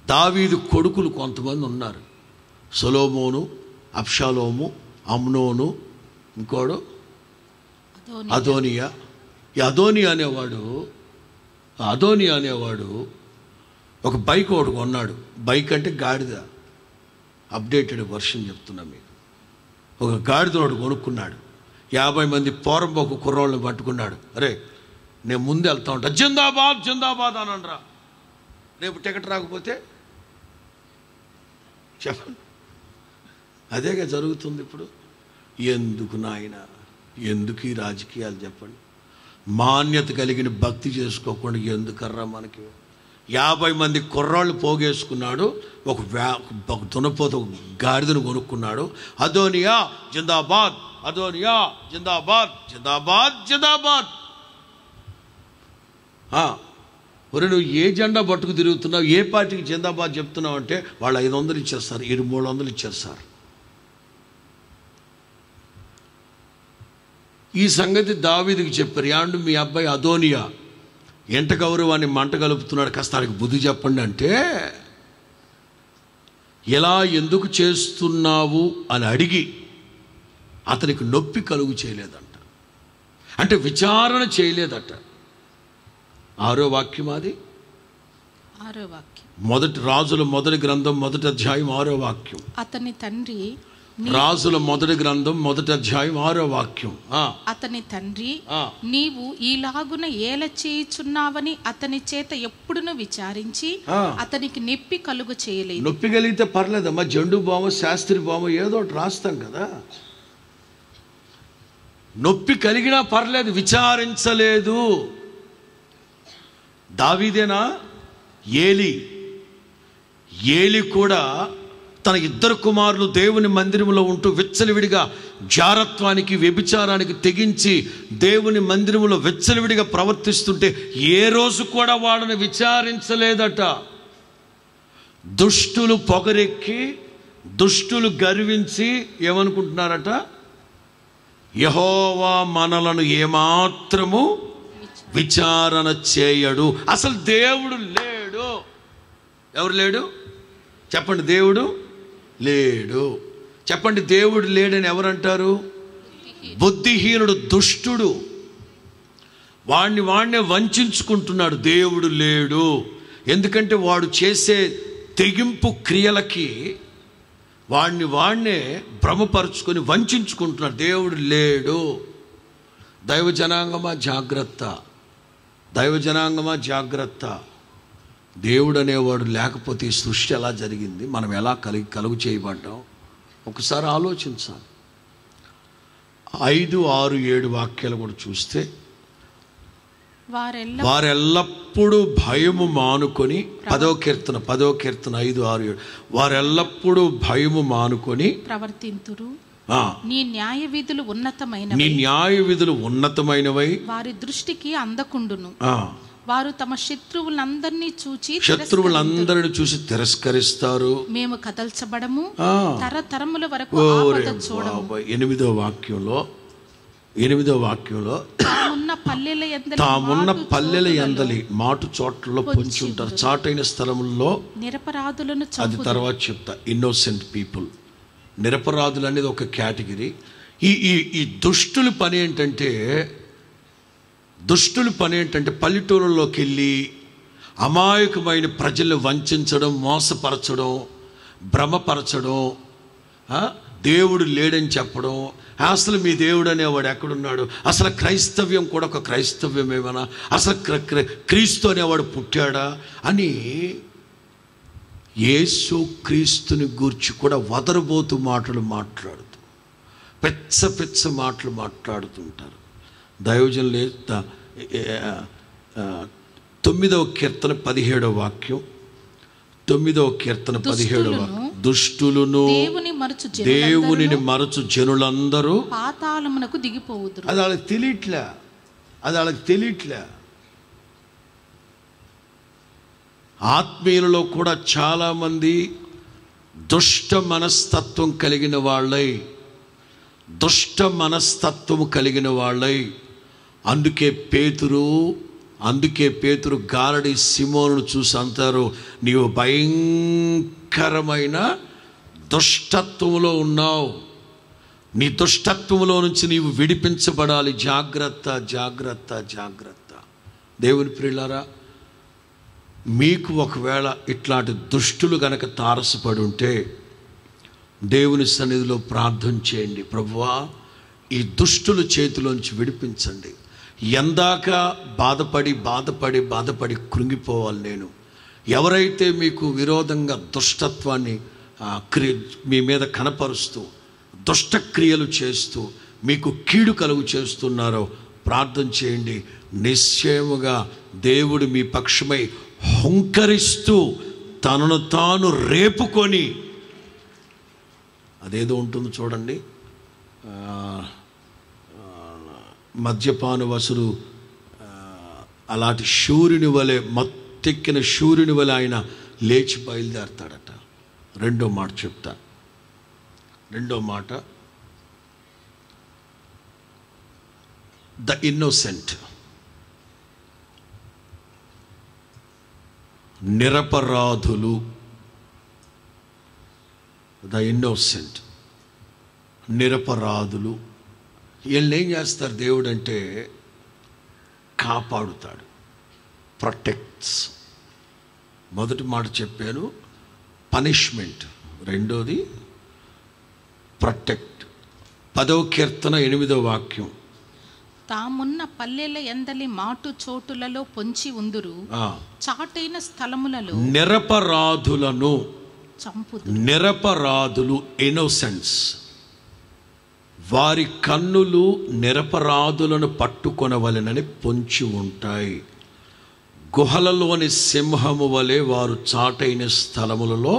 [SPEAKER 1] దావీదు కొడుకులు కొంతమంది ఉన్నారు. సొలొమోను, అబ్షాలోము, అమ్నోను, ఇంకోడు అదోనియా. ఈ అదోనియా అనేవాడు ఒక బైక్ ఒకటి కొన్నాడు. బైక్ అంటే గాడిద, అప్డేటెడ్ వర్షన్ చెప్తున్నా మీకు. ఒక గాడిద ఒకటి కొనుక్కున్నాడు. 50 మంది పోరంబోకు కుర్రోళ్ళని పట్టుకున్నాడు. అరే నేను ముందు వెళ్తా ఉంటా, జిందాబాద్ అనరా, రేపు టికెట్ రాకపోతే చెప్పండి. అదేగా జరుగుతుంది ఇప్పుడు. ఎందుకు నాయన, ఎందుకు ఈ రాజకీయాలు చెప్పండి? మాన్యత కలిగిన భక్తి చేసుకోకుండా ఎందుకర్రా మనకి? 50 మంది కుర్రాళ్ళు పోగేసుకున్నాడు. ఒక దున్నపోత గాడిదను కొనుక్కున్నాడు. అదోనియా జిందాబాద్, అదోనియా జిందాబాద్. ఒరే నువ్వు ఏ జెండా పట్టుకు తిరుగుతున్నావు, ఏ పార్టీకి జిందాబాద్ చెప్తున్నావు అంటే వాళ్ళు 500 ఇచ్చేస్తారు, 300 ఇచ్చేస్తారు. ఈ సంగతి దావీదుకి చెప్పారు. యాండు మీ అబ్బాయి అదోనియా ఎంట గౌరవాన్ని మంట కలుపుతున్నాడు, కాస్త ఆయనకు బుద్ధి చెప్పండి అంటే, ఎలా ఎందుకు చేస్తున్నావు అని అడిగి అతనికి నొప్పి కలుగు చేయలేదంట. అంటే విచారణ చేయలేదట. 6వ వాక్యం అది.
[SPEAKER 2] 6వ వాక్యం
[SPEAKER 1] మొదటి రాజుల మొదటి గ్రంథం 1వ అధ్యాయం 6వ వాక్యం.
[SPEAKER 2] అతని తండ్రి,
[SPEAKER 1] రాజుల మొదటి గ్రంథం 1వ అధ్యాయం 6వ వాక్యం.
[SPEAKER 2] అతని తండ్రి నీవు ఈలాగున ఏల చేయుచున్నావని అతని చేత ఎప్పుడును విచారించి అతనికి నొప్పి కలుగు చేయలేదు.
[SPEAKER 1] నొప్పి కలిగితే పర్లేదమ్మా, జండు బామ, శాస్త్రి బామ ఏదో ఒకటి రాస్తాం కదా. నొప్పి కలిగినా పర్లేదు, విచారించలేదు. దావీదేనా? ఏలి కూడా తన 2 కుమారులు దేవుని మందిరంలో ఉంటూ విచ్చలవిడిగా జారత్వానికి, వ్యభిచారానికి తెగించి దేవుని మందిరంలో విచ్చలవిడిగా ప్రవర్తిస్తుంటే ఏ రోజు కూడా వాళ్ళని విచారించలేదట. దుష్టులు పొగరెక్కి, దుష్టులు గర్వించి ఏమనుకుంటున్నారట? యెహోవా మనలను ఏమాత్రము విచారణ చేయడు. అసలు దేవుడు లేడు. ఎవరు లేడు చెప్పండి? దేవుడు లేడు. చెప్పండి, దేవుడు లేడని ఎవరంటారు? బుద్ధిహీనుడు, దుష్టుడు. వాణ్ణే వంచుకుంటున్నాడు. దేవుడు లేడు. ఎందుకంటే వాడు చేసే తెగింపు క్రియలకి వాణ్ణే భ్రమపరుచుకొని వంచుకుంటున్నాడు. దేవుడు లేడు. దైవ జనాంగమా జాగ్రత్త, దైవ జనాంగమా జాగ్రత్త. దేవుడు అనేవాడు లేకపోతే ఈ సృష్టి ఎలా జరిగింది? మనం ఎలా కలుగు చేయబడ్డాం? ఒకసారి ఆలోచించాలి. 5, 6, 7 వాక్యాలు కూడా చూస్తే, వారెల్లప్పుడూ భయము మానుకొని, 10వ కీర్తన 5, 6, 7, వారెల్లప్పుడూ భయము మానుకొని
[SPEAKER 2] ప్రవర్తింతురు. నీ న్యాయ విధులు ఉన్నతమైనవై
[SPEAKER 1] వారి దృష్టికి
[SPEAKER 2] అందకుండును. వారు తమ శత్రువులందరినీ చూసి
[SPEAKER 1] తిరస్కరిస్తారు.
[SPEAKER 2] మేము కదల్చబడము, తరతరముల వరకు చూడము.
[SPEAKER 1] 8వ వాక్యంలో తామున్న పల్లెల యందలి మాటు చోట్లలో పొంచి ఉంటారు. చాటైన స్థలముల్లో
[SPEAKER 2] నిరపరాధులను.
[SPEAKER 1] అది తర్వాత చెప్తా. ఇన్నోసెంట్ పీపుల్, నిరపరాధులు అనేది ఒక కేటగిరీ. ఈ దుష్టుల పని ఏంటంటే పల్లెటూరులోకి వెళ్ళి అమాయకమైన ప్రజల్ని వంచడం, మోసపరచడం, భ్రమపరచడం, దేవుడు లేడని చెప్పడం. అసలు మీ దేవుడు అనేవాడు ఎక్కడున్నాడు? అసలు క్రైస్తవ్యం కూడా ఒక క్రైస్తవ్యమేమన్నా? అసలు క్రీస్తు అనేవాడు పుట్టాడా అని యేసు క్రీస్తుని గూర్చి కూడా వదరబోతు మాటలు మాట్లాడుతూ, పెచ్చ మాటలు మాట్లాడుతుంటారు దైవజనులు. 9వ కీర్తన 17వ వాక్యం, 9వ కీర్తన 17వ వాక్యం, దుష్టులను దేవునిని మరచు జనులందరూ
[SPEAKER 2] పాతాళమునకు దిగిపోవుదురు.
[SPEAKER 1] అది వాళ్ళకి తెలియట్లే. ఆత్మీయులలో కూడా చాలామంది దుష్ట మనస్తత్వం కలిగిన వాళ్ళై, అందుకే పేతురు గారడి సిమోనును చూసి అంటారు, నీవు భయంకరమైన దుష్టత్వంలో ఉన్నావు, నీ దుష్టత్వంలో నుంచి నీవు విడిపించబడాలి, జాగ్రత్త. దేవుని ప్రియులారా, మీకు ఒకవేళ ఇట్లాంటి దుష్టులు గనక తారసపడి ఉంటే దేవుని సన్నిధిలో ప్రార్థన చేయండి. ప్రభువా, ఈ దుష్టుల చేతిలోంచి విడిపించండి. ఎందాక బాధపడి కృంగిపోవాలి నేను? ఎవరైతే మీకు విరోధంగా దుష్టత్వాన్ని మీ మీద కనపరుస్తూ, దుష్టక్రియలు చేస్తూ, మీకు కీడు కలుగు చేస్తున్నారో ప్రార్థన చేయండి. నిశ్చయముగా దేవుడు మీ పక్షమై హుంకరిస్తూ తనను తాను రేపుకొని, అదేదో ఉంటుంది చూడండి, మద్యపాన వసుడు అలాంటి శూరుని వలె, మత్తెక్కిన శూరుని వలె ఆయన లేచి బయలుదేరతాడట. రెండో మాట చెప్తా. ద ఇన్నోసెంట్, నిరపరాధులు, నిరపరాధులు వీళ్ళని ఏం చేస్తారు? దేవుడు అంటే కాపాడుతాడు, ప్రొటెక్ట్స్. మొదటి మాట చెప్పాను, పనిష్మెంట్. రెండోది ప్రొటెక్ట్. 10వ కీర్తన 8వ వాక్యం,
[SPEAKER 2] తామున్న పల్లెల యందలి మాటు చోటులలో పొంచి ఉందురు, చాటైన స్థలములలో
[SPEAKER 1] నిరపరాధులను
[SPEAKER 2] చంపుదురు.
[SPEAKER 1] నిరపరాధులు, ఇన్నోసెన్స్, వారి కన్నులు నిరపరాధులను పట్టుకొనవలెనని పొంచి ఉంటాయి. గుహలలోని సింహము వలె వారు చాటైన స్థలములలో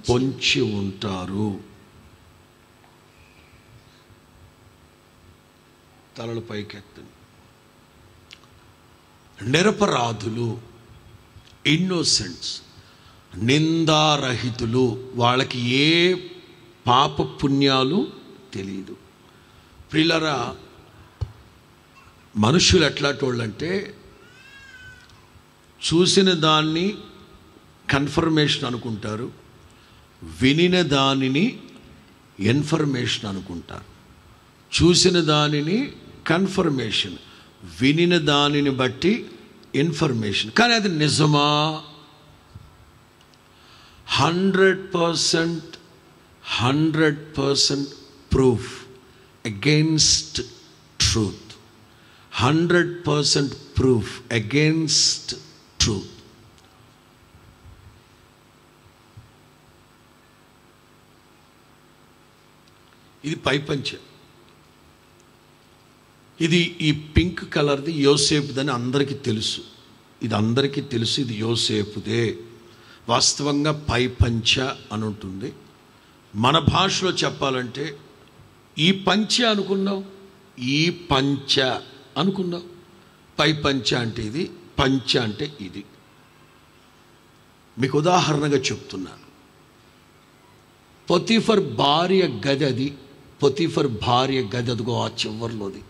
[SPEAKER 1] పొంచి ఉంటారు. తలలు పైకెత్తండి. నిరపరాధులు, ఇన్నోసెంట్స్. నిందారహితులు, వాళ్ళకి ఏ పాప పుణ్యాలు తెలియదు. ప్రియులారా, మనుషులు ఎట్లాంటి వాళ్ళంటే చూసిన దాన్ని కన్ఫర్మేషన్ అనుకుంటారు, వినిన దానిని ఇన్ఫర్మేషన్ అనుకుంటారు. చూసిన దానిని కన్ఫర్మేషన్, వినిన దానిని బట్టి ఇన్ఫర్మేషన్. కానీ అది నిజమా? 100% proof against truth. 100% proof against truth. ఇది పైపంచ. ఇది ఈ పింక్ కలర్ది యోసేపుదని అందరికీ తెలుసు. ఇది అందరికీ తెలుసు, ఇది యోసేపుదే. వాస్తవంగా పైపంచ అని ఉంటుంది. మన భాషలో చెప్పాలంటే ఈ పంచ అనుకున్నాం, ఈ పంచ అనుకున్నాం. పైపంచ అంటే ఇది, పంచ అంటే ఇది. మీకు ఉదాహరణగా చెప్తున్నాను. పొతీఫర్ భార్య గది అది. పొతీఫర్ భార్య గది అదిగో ఆ చివర్లోది.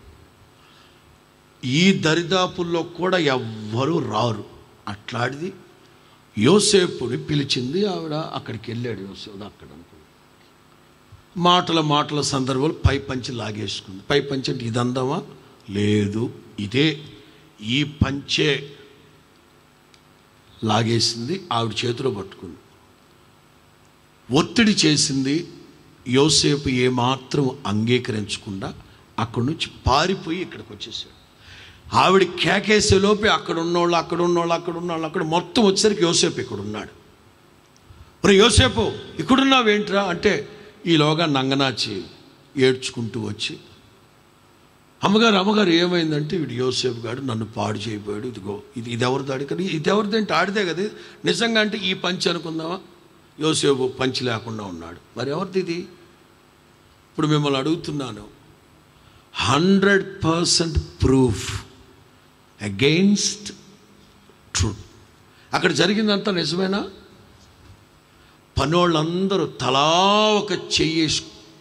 [SPEAKER 1] ఈ దరిదాపుల్లో కూడా ఎవ్వరూ రారు. అట్లాంటిది యోసేపుని పిలిచింది ఆవిడ. అక్కడికి వెళ్ళాడు యోసేపు. అక్కడ మాటల సందర్భంలో పైపంచి లాగేసుకుంది. పైపంచి అంటే ఇది అందమా? లేదు, ఇదే, ఈ పంచే లాగేసింది. ఆవిడ చేతిలో పట్టుకుంది, ఒత్తిడి చేసింది. యోసేపు ఏమాత్రం అంగీకరించకుండా అక్కడి నుంచి పారిపోయి ఇక్కడికి వచ్చేసాడు. ఆవిడ కేకేసే లోపే అక్కడ ఉన్నోళ్ళు మొత్తం వచ్చేసరికి యోసేపు ఇక్కడ ఉన్నాడు. మరి యోసేపు ఇక్కడున్నావేంట్రా అంటే, ఈలోగా నంగనాచి ఏడ్చుకుంటూ వచ్చి, అమ్మగారు ఏమైందంటే, వీడు యోసేపు గారు నన్ను పాడు చేయబోయాడు. ఇదిగో ఇది ఎవరిది అడిగి, ఇది ఎవరిదంటే ఆడిదే కదా. నిజంగా అంటే ఈ పంచి అనుకుందామా? యోసేపు పంచి లేకుండా ఉన్నాడు. మరి ఎవరిది ఇది? ఇప్పుడు మిమ్మల్ని అడుగుతున్నాను, 100% ప్రూఫ్ అగెయిన్స్ట్ ట్రూత్. అక్కడ జరిగిందంతా నిజమేనా? పనోళ్ళందరూ తలా ఒక చెయ్యి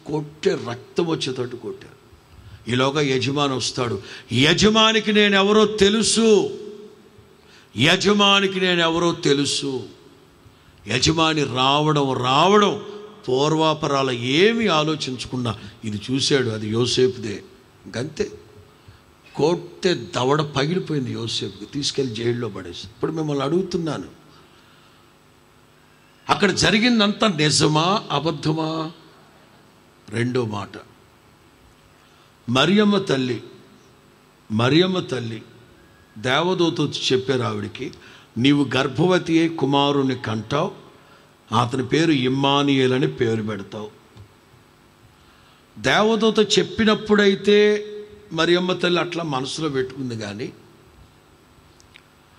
[SPEAKER 1] కొట్టే రక్తం వచ్చేటట్టు కొట్టారు. ఈలోగా యజమాని వస్తాడు. యజమానికి నేనెవరో తెలుసు, యజమానికి నేనెవరో తెలుసు. యజమాని రావడం పూర్వాపరాల ఏమీ ఆలోచించకుండా ఇది చూశాడు. అది యోసేపుదే. ఇంకంతే, కొట్టే దవడ పగిలిపోయింది యోసేపుకి. తీసుకెళ్ళి జైల్లో పడేసి. ఇప్పుడు మిమ్మల్ని అడుగుతున్నాను, అక్కడ జరిగిందంతా నిజమా అబద్ధమా? రెండో మాట, మరియమ్మ తల్లి దేవదూత చెప్పారు ఆవిడికి, నీవు గర్భవతి అయి కుమారుని కంటావు, అతని పేరు ఇమ్మానుయేల్ అని పేరు పెడతావు. దేవదూత చెప్పినప్పుడైతే మరియమ్మ తల్లి అట్లా మనసులో పెట్టుకుంది. కానీ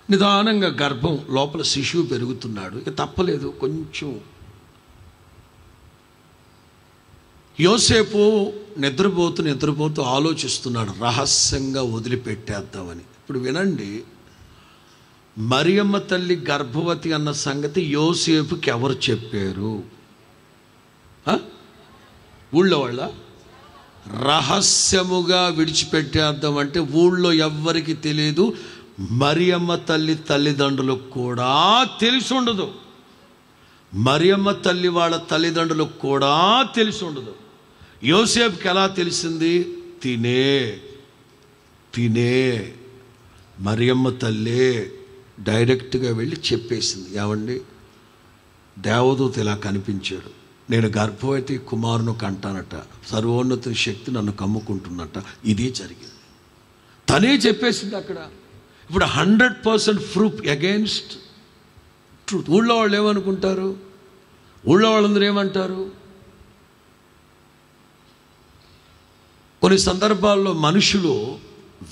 [SPEAKER 1] నిదానంగా గర్భం లోపల శిశువు పెరుగుతున్నాడు. ఇక తప్పలేదు. కొంచెం యోసేపు నిద్రపోతూ ఆలోచిస్తున్నాడు, రహస్యంగా వదిలిపెట్టేద్దామని. ఇప్పుడు వినండి, మరియమ్మ తల్లి గర్భవతి అన్న సంగతి యోసేపుకి ఎవరు చెప్పారు? ఊళ్ళో వాళ్ళ? రహస్యముగా విడిచిపెట్టేద్దామంటే ఊళ్ళో ఎవ్వరికి తెలియదు. మరియమ్మ తల్లి తల్లిదండ్రులకు కూడా తెలిసి ఉండదు. మరియమ్మ తల్లి వాళ్ళ తల్లిదండ్రులకు కూడా తెలిసి ఉండదు. యోసేపుకి ఎలా తెలిసింది? తినే మరియమ్మ తల్లే డైరెక్ట్గా వెళ్ళి చెప్పేసింది. ఏమండి, దేవదూత ఇలా కనిపించాడు, నేను గర్భవతి కుమారును కంటానట, సర్వోన్నత శక్తి నన్ను కమ్ముకుంటున్నట. ఇది జరిగింది. తనే చెప్పేసింది అక్కడ. ఇప్పుడు 100% ప్రూఫ్ అగెయిన్స్ట్ ట్రూత్. ఊళ్ళో వాళ్ళు ఏమనుకుంటారు? ఊళ్ళో వాళ్ళందరూ ఏమంటారు? కొన్ని సందర్భాల్లో మనుషులు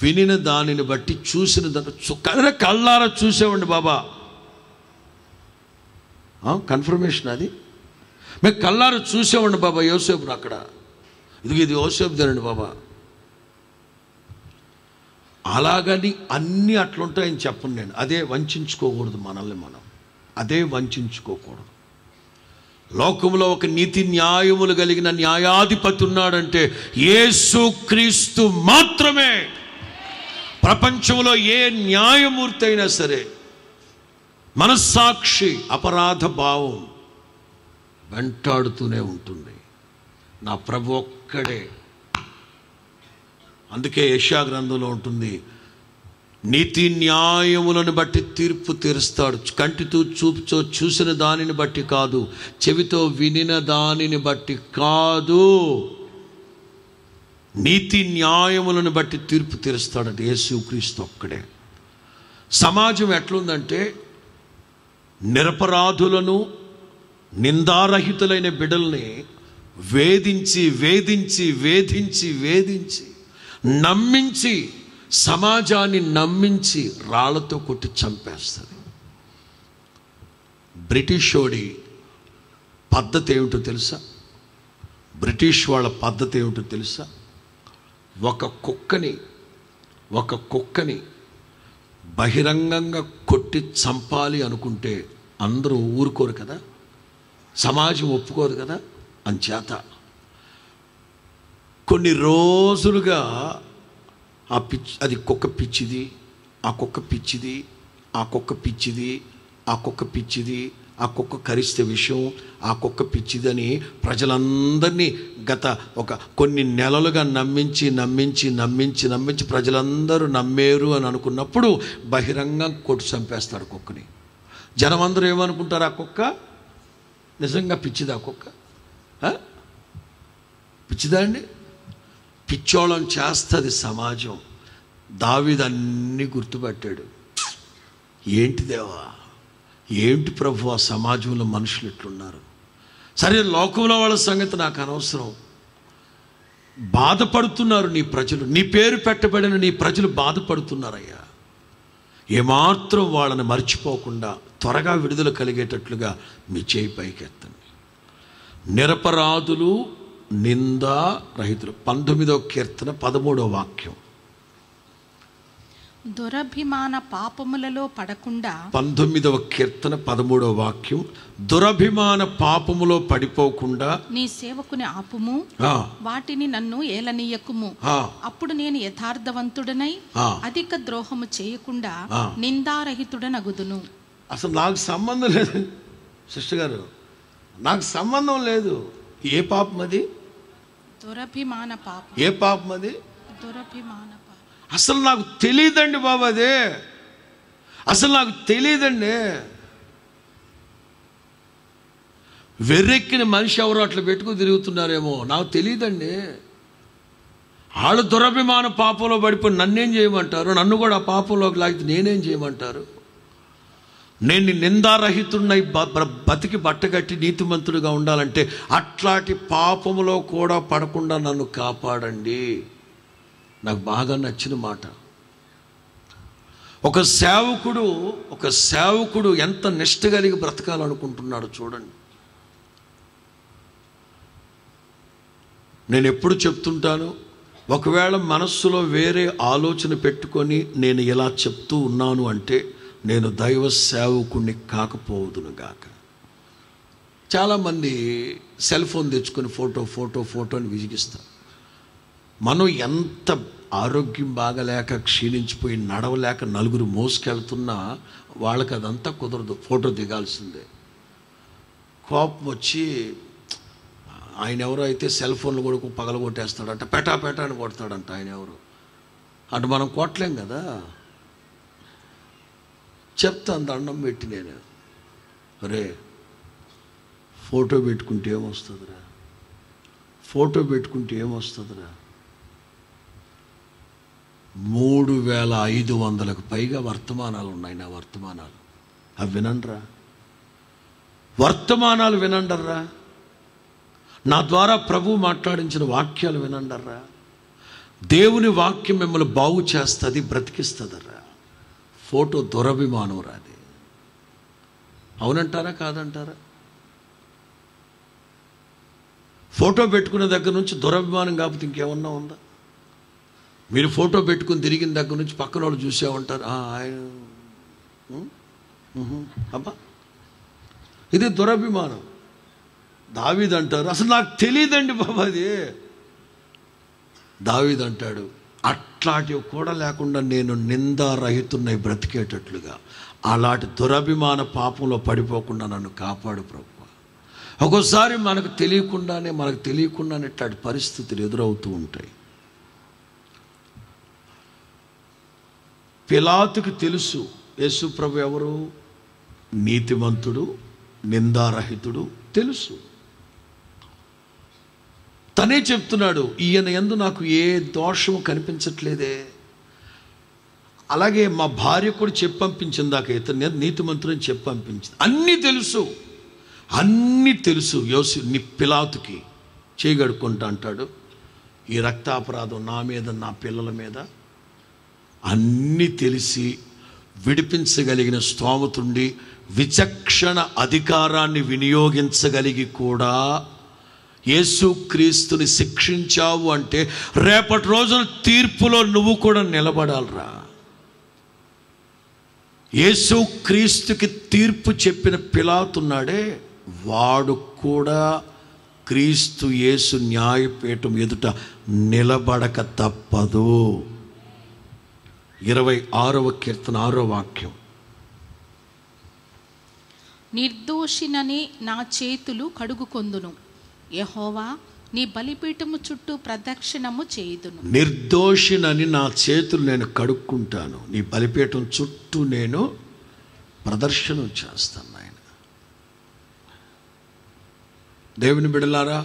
[SPEAKER 1] వినిన దానిని బట్టి, చూసిన దాన్ని కళ్ళారా చూసేవండి బాబా, కన్ఫర్మేషన్ అది. మేము కళ్ళారా చూసేవండి బాబా యోసేపును అక్కడ. ఇది యోసేపు తినండి బాబా. అలాగని అన్నీ అట్లుంటాయని చెప్పను నేను. అదే వంచుకోకూడదు మనల్ని మనం. అదే వంచుకోకూడదు. లోకంలో ఒక నీతి న్యాయములు కలిగిన న్యాయాధిపతి ఉన్నాడంటే యేసుక్రీస్తు మాత్రమే. ప్రపంచంలో ఏ న్యాయమూర్తి అయినా సరే మనస్సాక్షి అపరాధ భావం వెంటాడుతూనే ఉంటుంది. నా ప్రభు ఒక్కడే. అందుకే యెషయా గ్రంథంలో ఉంటుంది, నీతి న్యాయములను బట్టి తీర్పు తీరుస్తాడు. కంటితో చూపుతో చూసిన దానిని బట్టి కాదు, చెవితో వినిన దానిని బట్టి కాదు, నీతి న్యాయములను బట్టి తీర్పు తీరుస్తాడంటే యేసుక్రీస్తు ఒక్కడే. సమాజం ఎట్లుందంటే నిరపరాధులను, నిందారహితులైన బిడ్డల్ని వేధించి వేధించి వేధించి వేధించి నమ్మించి, సమాజాన్ని నమ్మించి రాళ్లతో కొట్టి చంపేస్తుంది. బ్రిటిష్ వాడి పద్ధతి ఏమిటో తెలుసా? బ్రిటిష్ వాళ్ళ పద్ధతి ఏమిటో తెలుసా? ఒక కుక్కని బహిరంగంగా కొట్టి చంపాలి అనుకుంటే అందరూ ఊరుకోరు కదా, సమాజం ఒప్పుకోరు కదా. అంచేత కొన్ని రోజులుగా అది కుక్క పిచ్చిది, ఆ కుక్క పిచ్చిది, ఆ కుక్క పిచ్చిది, ఆ కుక్క పిచ్చిది, ఆ కుక్క కరిస్తే విషయం, ఆ కుక్క పిచ్చిదని ప్రజలందరినీ గత కొన్ని నెలలుగా నమ్మించి నమ్మించి నమ్మించి నమ్మించి ప్రజలందరూ నమ్మేరు అని అనుకున్నప్పుడు బహిరంగం కొట్టి చంపేస్తాడు కుక్కని. జనం అందరూ ఏమనుకుంటారు? ఆ కుక్క నిజంగా పిచ్చిదా? ఆ కుక్క పిచ్చిదా అండి? పిచ్చోళం చేస్తుంది సమాజం. దావీదు అన్నీ గుర్తుపట్టాడు. ఏంటి దేవా, ఏంటి ప్రభు, ఆ సమాజంలో మనుషులు ఎట్లున్నారు? సరే, లోకంలో వాళ్ళ సంగతి నాకు అనవసరం. బాధపడుతున్నారు నీ ప్రజలు, నీ పేరు పెట్టబడిన నీ ప్రజలు బాధపడుతున్నారయ్యా. ఏమాత్రం వాళ్ళని మర్చిపోకుండా త్వరగా విడుదల కలిగేటట్లుగా మీ చేయి పైకెత్తండి. నిరపరాధులు, నిందా రహితులు. 19వ కీర్తన 13వ వాక్యం.
[SPEAKER 2] దురభిమాన పాపములలో పడకుండా.
[SPEAKER 1] 19వ కీర్తన 13వ వాక్యం. దురభిమాన పాపములో పడిపోకుండా
[SPEAKER 2] నీ సేవకుని ఆపుము, వాటిని నన్ను ఏలనీయకుము. అప్పుడు నేను యథార్థవంతుడనై అధిక ద్రోహము చేయకుండా నిందారహితుడనగుదును.
[SPEAKER 1] అసలు నాకు సంబంధం లేదు సిస్టర్ గారు, నాకు సంబంధం లేదు. ఏ పాపం అది?
[SPEAKER 2] దురభిమాన పాపం.
[SPEAKER 1] ఏ పాపం అది?
[SPEAKER 2] దురభిమాన పాపం.
[SPEAKER 1] అసలు నాకు తెలియదండి బాబు, అదే అసలు నాకు తెలియదండి. వెర్రెక్కిన మనిషి ఎవరో అట్లా పెట్టుకుని తిరుగుతున్నారేమో, నాకు తెలియదండి. వాళ్ళు దురభిమాన పాపంలో పడిపోయి నన్నేం చేయమంటారు? నన్ను కూడా ఆ పాపంలోకి లాగితే నేనేం చేయమంటారు? నేను నిందారహితుడినై బతికి బట్టగట్టి నీతిమంతుడిగా ఉండాలంటే అట్లాంటి పాపములో కూడా పడకుండా నన్ను కాపాడండి. నాకు బాగా నచ్చిన మాట. ఒక సేవకుడు ఎంత నిష్ఠ కలిగి బ్రతకాలనుకుంటున్నాడు చూడండి. నేను ఎప్పుడు చెప్తుంటాను, ఒకవేళ మనస్సులో వేరే ఆలోచన పెట్టుకొని నేను ఇలా చెప్తూ ఉన్నాను అంటే నేను దైవ సేవకుడిని కాకపోదును గాక. చాలామంది సెల్ ఫోన్ తెచ్చుకొని ఫోటో అని విసిగిస్తారు. మనం ఎంత ఆరోగ్యం బాగలేక క్షీణించిపోయి నడవలేక నలుగురు మోసుకెళ్తున్నా వాళ్ళకి అదంతా కుదరదు, ఫోటో దిగాల్సిందే. కోపం వచ్చి ఆయన ఎవరో అయితే సెల్ ఫోన్లు కూడా పగలగొట్టేస్తాడంట, పెటా అని కొడతాడంట ఆయన ఎవరు. అటు మనం కొట్టలేం కదా. చెప్తాను దండం పెట్టి నేను, అరే ఫోటో పెట్టుకుంటే ఏమొస్తుందిరా, ఫోటో పెట్టుకుంటే ఏమొస్తుందిరా. 3500కు పైగా వర్తమానాలు ఉన్నాయి నా వర్తమానాలు. అవి వినండిరా, వర్తమానాలు వినండర్రా. నా ద్వారా ప్రభు మాట్లాడించిన వాక్యాలు వినండర్రా. దేవుని వాక్యం మిమ్మల్ని బాగు చేస్తుంది, బ్రతికిస్తుందర్రా. ఫోటో దురభిమానం రాది. అవునంటారా కాదంటారా? ఫోటో పెట్టుకునే దగ్గర నుంచి దురభిమానం కాకపోతే ఇంకేమన్నా ఉందా? మీరు ఫోటో పెట్టుకుని తిరిగిన దగ్గర నుంచి పక్కన వాళ్ళు చూసేమంటారు, ఆయన అబ్బా ఇది దురభిమానం. దావీదు అంటారు, అసలు నాకు తెలియదండి బాబా అది. దావీదు అంటాడు, అట్లాంటివి కూడా లేకుండా నేను నిందారహితున్నై బ్రతికేటట్లుగా, అలాంటి దురభిమాన పాపంలో పడిపోకుండా నన్ను కాపాడు ప్రభువా. ఒక్కోసారి మనకు తెలియకుండానే ఇట్లాంటి పరిస్థితులు ఎదురవుతూ ఉంటాయి. పిలాతుకి తెలుసు యేసు ప్రభు ఎవరు, నీతిమంతుడు, నిందారహితుడు తెలుసు. తనే చెప్తున్నాడు, ఈయన యందు నాకు ఏ దోషము కనిపించట్లేదే. అలాగే మా భార్య కూడా చెప్పి పంపించింది, దాకా ఇతను నీతిమంతుడని చెప్పి పంపించింది. అన్నీ తెలుసు నీ పిలాతుకి. చేయగడుకుంటా అంటాడు, ఈ రక్తాపరాధం నా మీద, నా పిల్లల మీద అన్నీ తెలిసి విడిపించగలిగిన స్తోమతుండి, విచక్షణ అధికారాన్ని వినియోగించగలిగి కూడా యేసుక్రీస్తుని శిక్షించావు అంటే రేపటి రోజున తీర్పులో నువ్వు కూడా నిలబడాలరా. యేసుక్రీస్తుకి తీర్పు చెప్పిన పిలాతున్నాడే, వాడు కూడా క్రీస్తు యేసు న్యాయపీఠం ఎదుట నిలబడక తప్పదు. 26వ కీర్తన 6వ వాక్యం.
[SPEAKER 2] నిర్దోషినని నా చేతులు కడుగుకొందును, యెహోవా నీ బలిపీఠము చుట్టూ ప్రదక్షిణము చేయుదును.
[SPEAKER 1] నిర్దోషినని నా చేతులు నేను కడుక్కుంటాను, నీ బలిపీఠం చుట్టూ నేను ప్రదర్శనం చేస్తాను. ఆయన దేవుని బిడ్డలారా,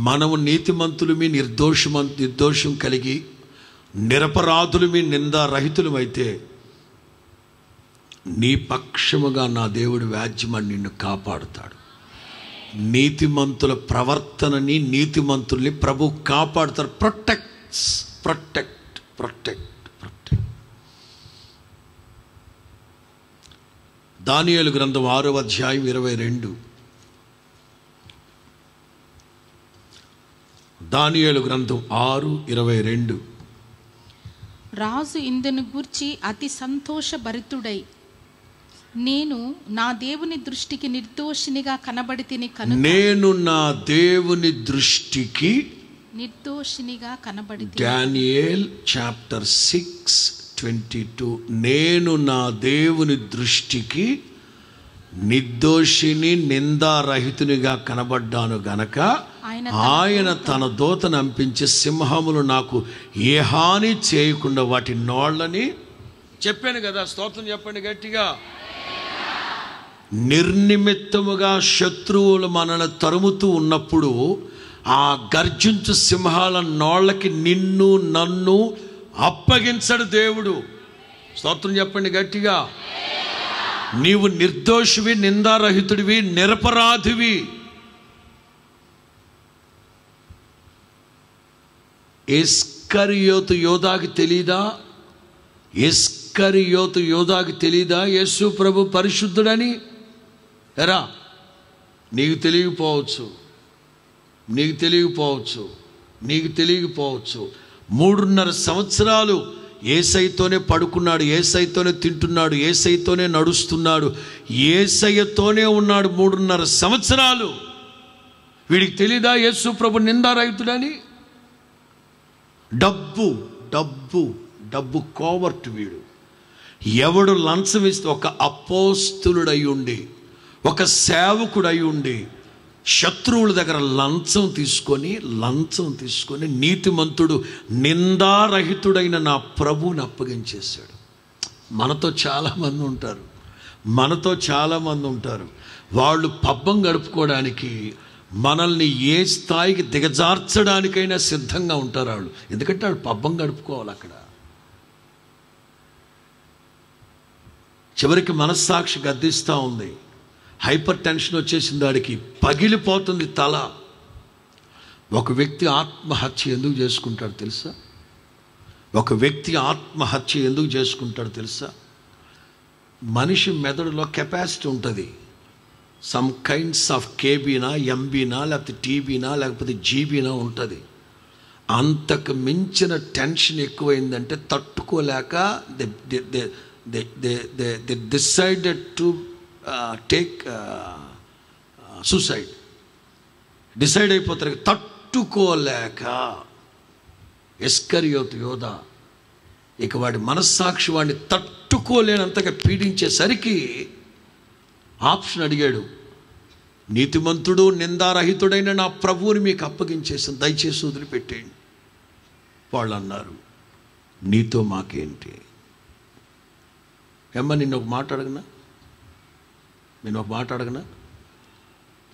[SPEAKER 1] మనము నీతిమంతులమి, నిర్దోషం కలిగి నిరపరాధులమి, నిందారహితులమైతే నీ పక్షముగా నా దేవుడు వ్యాజ్యమని నిన్ను కాపాడుతాడు. నీతిమంతుల ప్రవర్తనని, నీతిమంతుల్ని ప్రభు కాపాడుతారు. ప్రొటెక్ట్. దానియేలు గ్రంథం 6వ అధ్యాయం 22. దానియేలు గ్రంథం 6:22.
[SPEAKER 2] రాజు ఇందును గూర్చి అతి సంతోషభరితుడై, నేను నా దేవుని దృష్టికి నిర్దోషినిగా కనబడితిని కనుక,
[SPEAKER 1] నేను నా దేవుని దృష్టికి
[SPEAKER 2] నిర్దోషినిగా కనబడితిని.
[SPEAKER 1] Daniel chapter 6:22. నేను నా దేవుని దృష్టికి నిర్దోషిని, నిందారహితునిగా కనబడ్డాను గనక ఆయన తన దూతను పంపించి సింహములు నాకు ఏ హాని చేయకుండా వాటి నోళ్ళని, చెప్పాను కదా, స్తోత్రం చెప్పండి గట్టిగా. నిర్నిమిత్తముగా శత్రువులు మనల్ని తరుముతూ ఉన్నప్పుడు ఆ గర్జించు సింహాల నోళ్ళకి నిన్ను నన్ను అప్పగించడు దేవుడు. స్తోత్రం చెప్పండి గట్టిగా. నీవు నిర్దోషివి, నిందారహితుడివి, నిరపరాధివి. ఇస్కరియోతు యోధాకి తెలీదా యేసు ప్రభు పరిశుద్ధుడని? ఎరా, నీకు తెలియకపోవచ్చు. 3.5 సంవత్సరాలు యేసయ్యతోనే పడుకున్నాడు, యేసయ్యతోనే తింటున్నాడు, యేసయ్యతోనే నడుస్తున్నాడు, యేసయ్యతోనే ఉన్నాడు 3.5 సంవత్సరాలు. వీడికి తెలీదా యేసు ప్రభు నిందారహితుడని? డబ్బు కోవర్ట్ వీడు. ఎవడు లంచం ఇస్తే, ఒక అపోస్తులుడై ఉండి, ఒక సేవకుడై ఉండి శత్రువుల దగ్గర లంచం తీసుకొని నీతిమంతుడు, నిందారహితుడైన నా ప్రభువుని అప్పగించేశాడు. మనతో చాలామంది ఉంటారు. వాళ్ళు పబ్బం గడుపుకోవడానికి, మనల్ని ఏ స్థాయికి దిగజార్చడానికైనా సిద్ధంగా ఉంటారు వాళ్ళు. ఎందుకంటే వాళ్ళు పబ్బం గడుపుకోవాలి అక్కడ. చివరికి మనస్సాక్షి గద్దిస్తూ ఉంది. హైపర్ టెన్షన్ వచ్చేసింది, వాడికి పగిలిపోతుంది తల. ఒక వ్యక్తి ఆత్మహత్య ఎందుకు చేసుకుంటాడు తెలుసా? మనిషి మెదడులో కెపాసిటీ ఉంటుంది. సమ్ కైండ్స్ ఆఫ్ కేబీనా, ఎంబీనా, లేకపోతే టీబీనా, లేకపోతే జీబీనా ఉంటుంది. అంతకు మించిన టెన్షన్ ఎక్కువైందంటే తట్టుకోలేక they decided to take suicide, decide అయిపోతారు. తట్టుకోలేక ఇస్కరియోతు యోధ ఇక వాడి మనస్సాక్షి వాడిని తట్టుకోలేనంతగా పీడించేసరికి ఆప్షన్ అడిగాడు, నీతిమంతుడు నిందారహితుడైన నా ప్రభువుని మీకు అప్పగించేసాను, దయచేసి వదిలిపెట్టేయండి. వాళ్ళు అన్నారు, నీతో మాకేంటి? ఏమ్మా నిన్ను ఒక మాట అడగనా?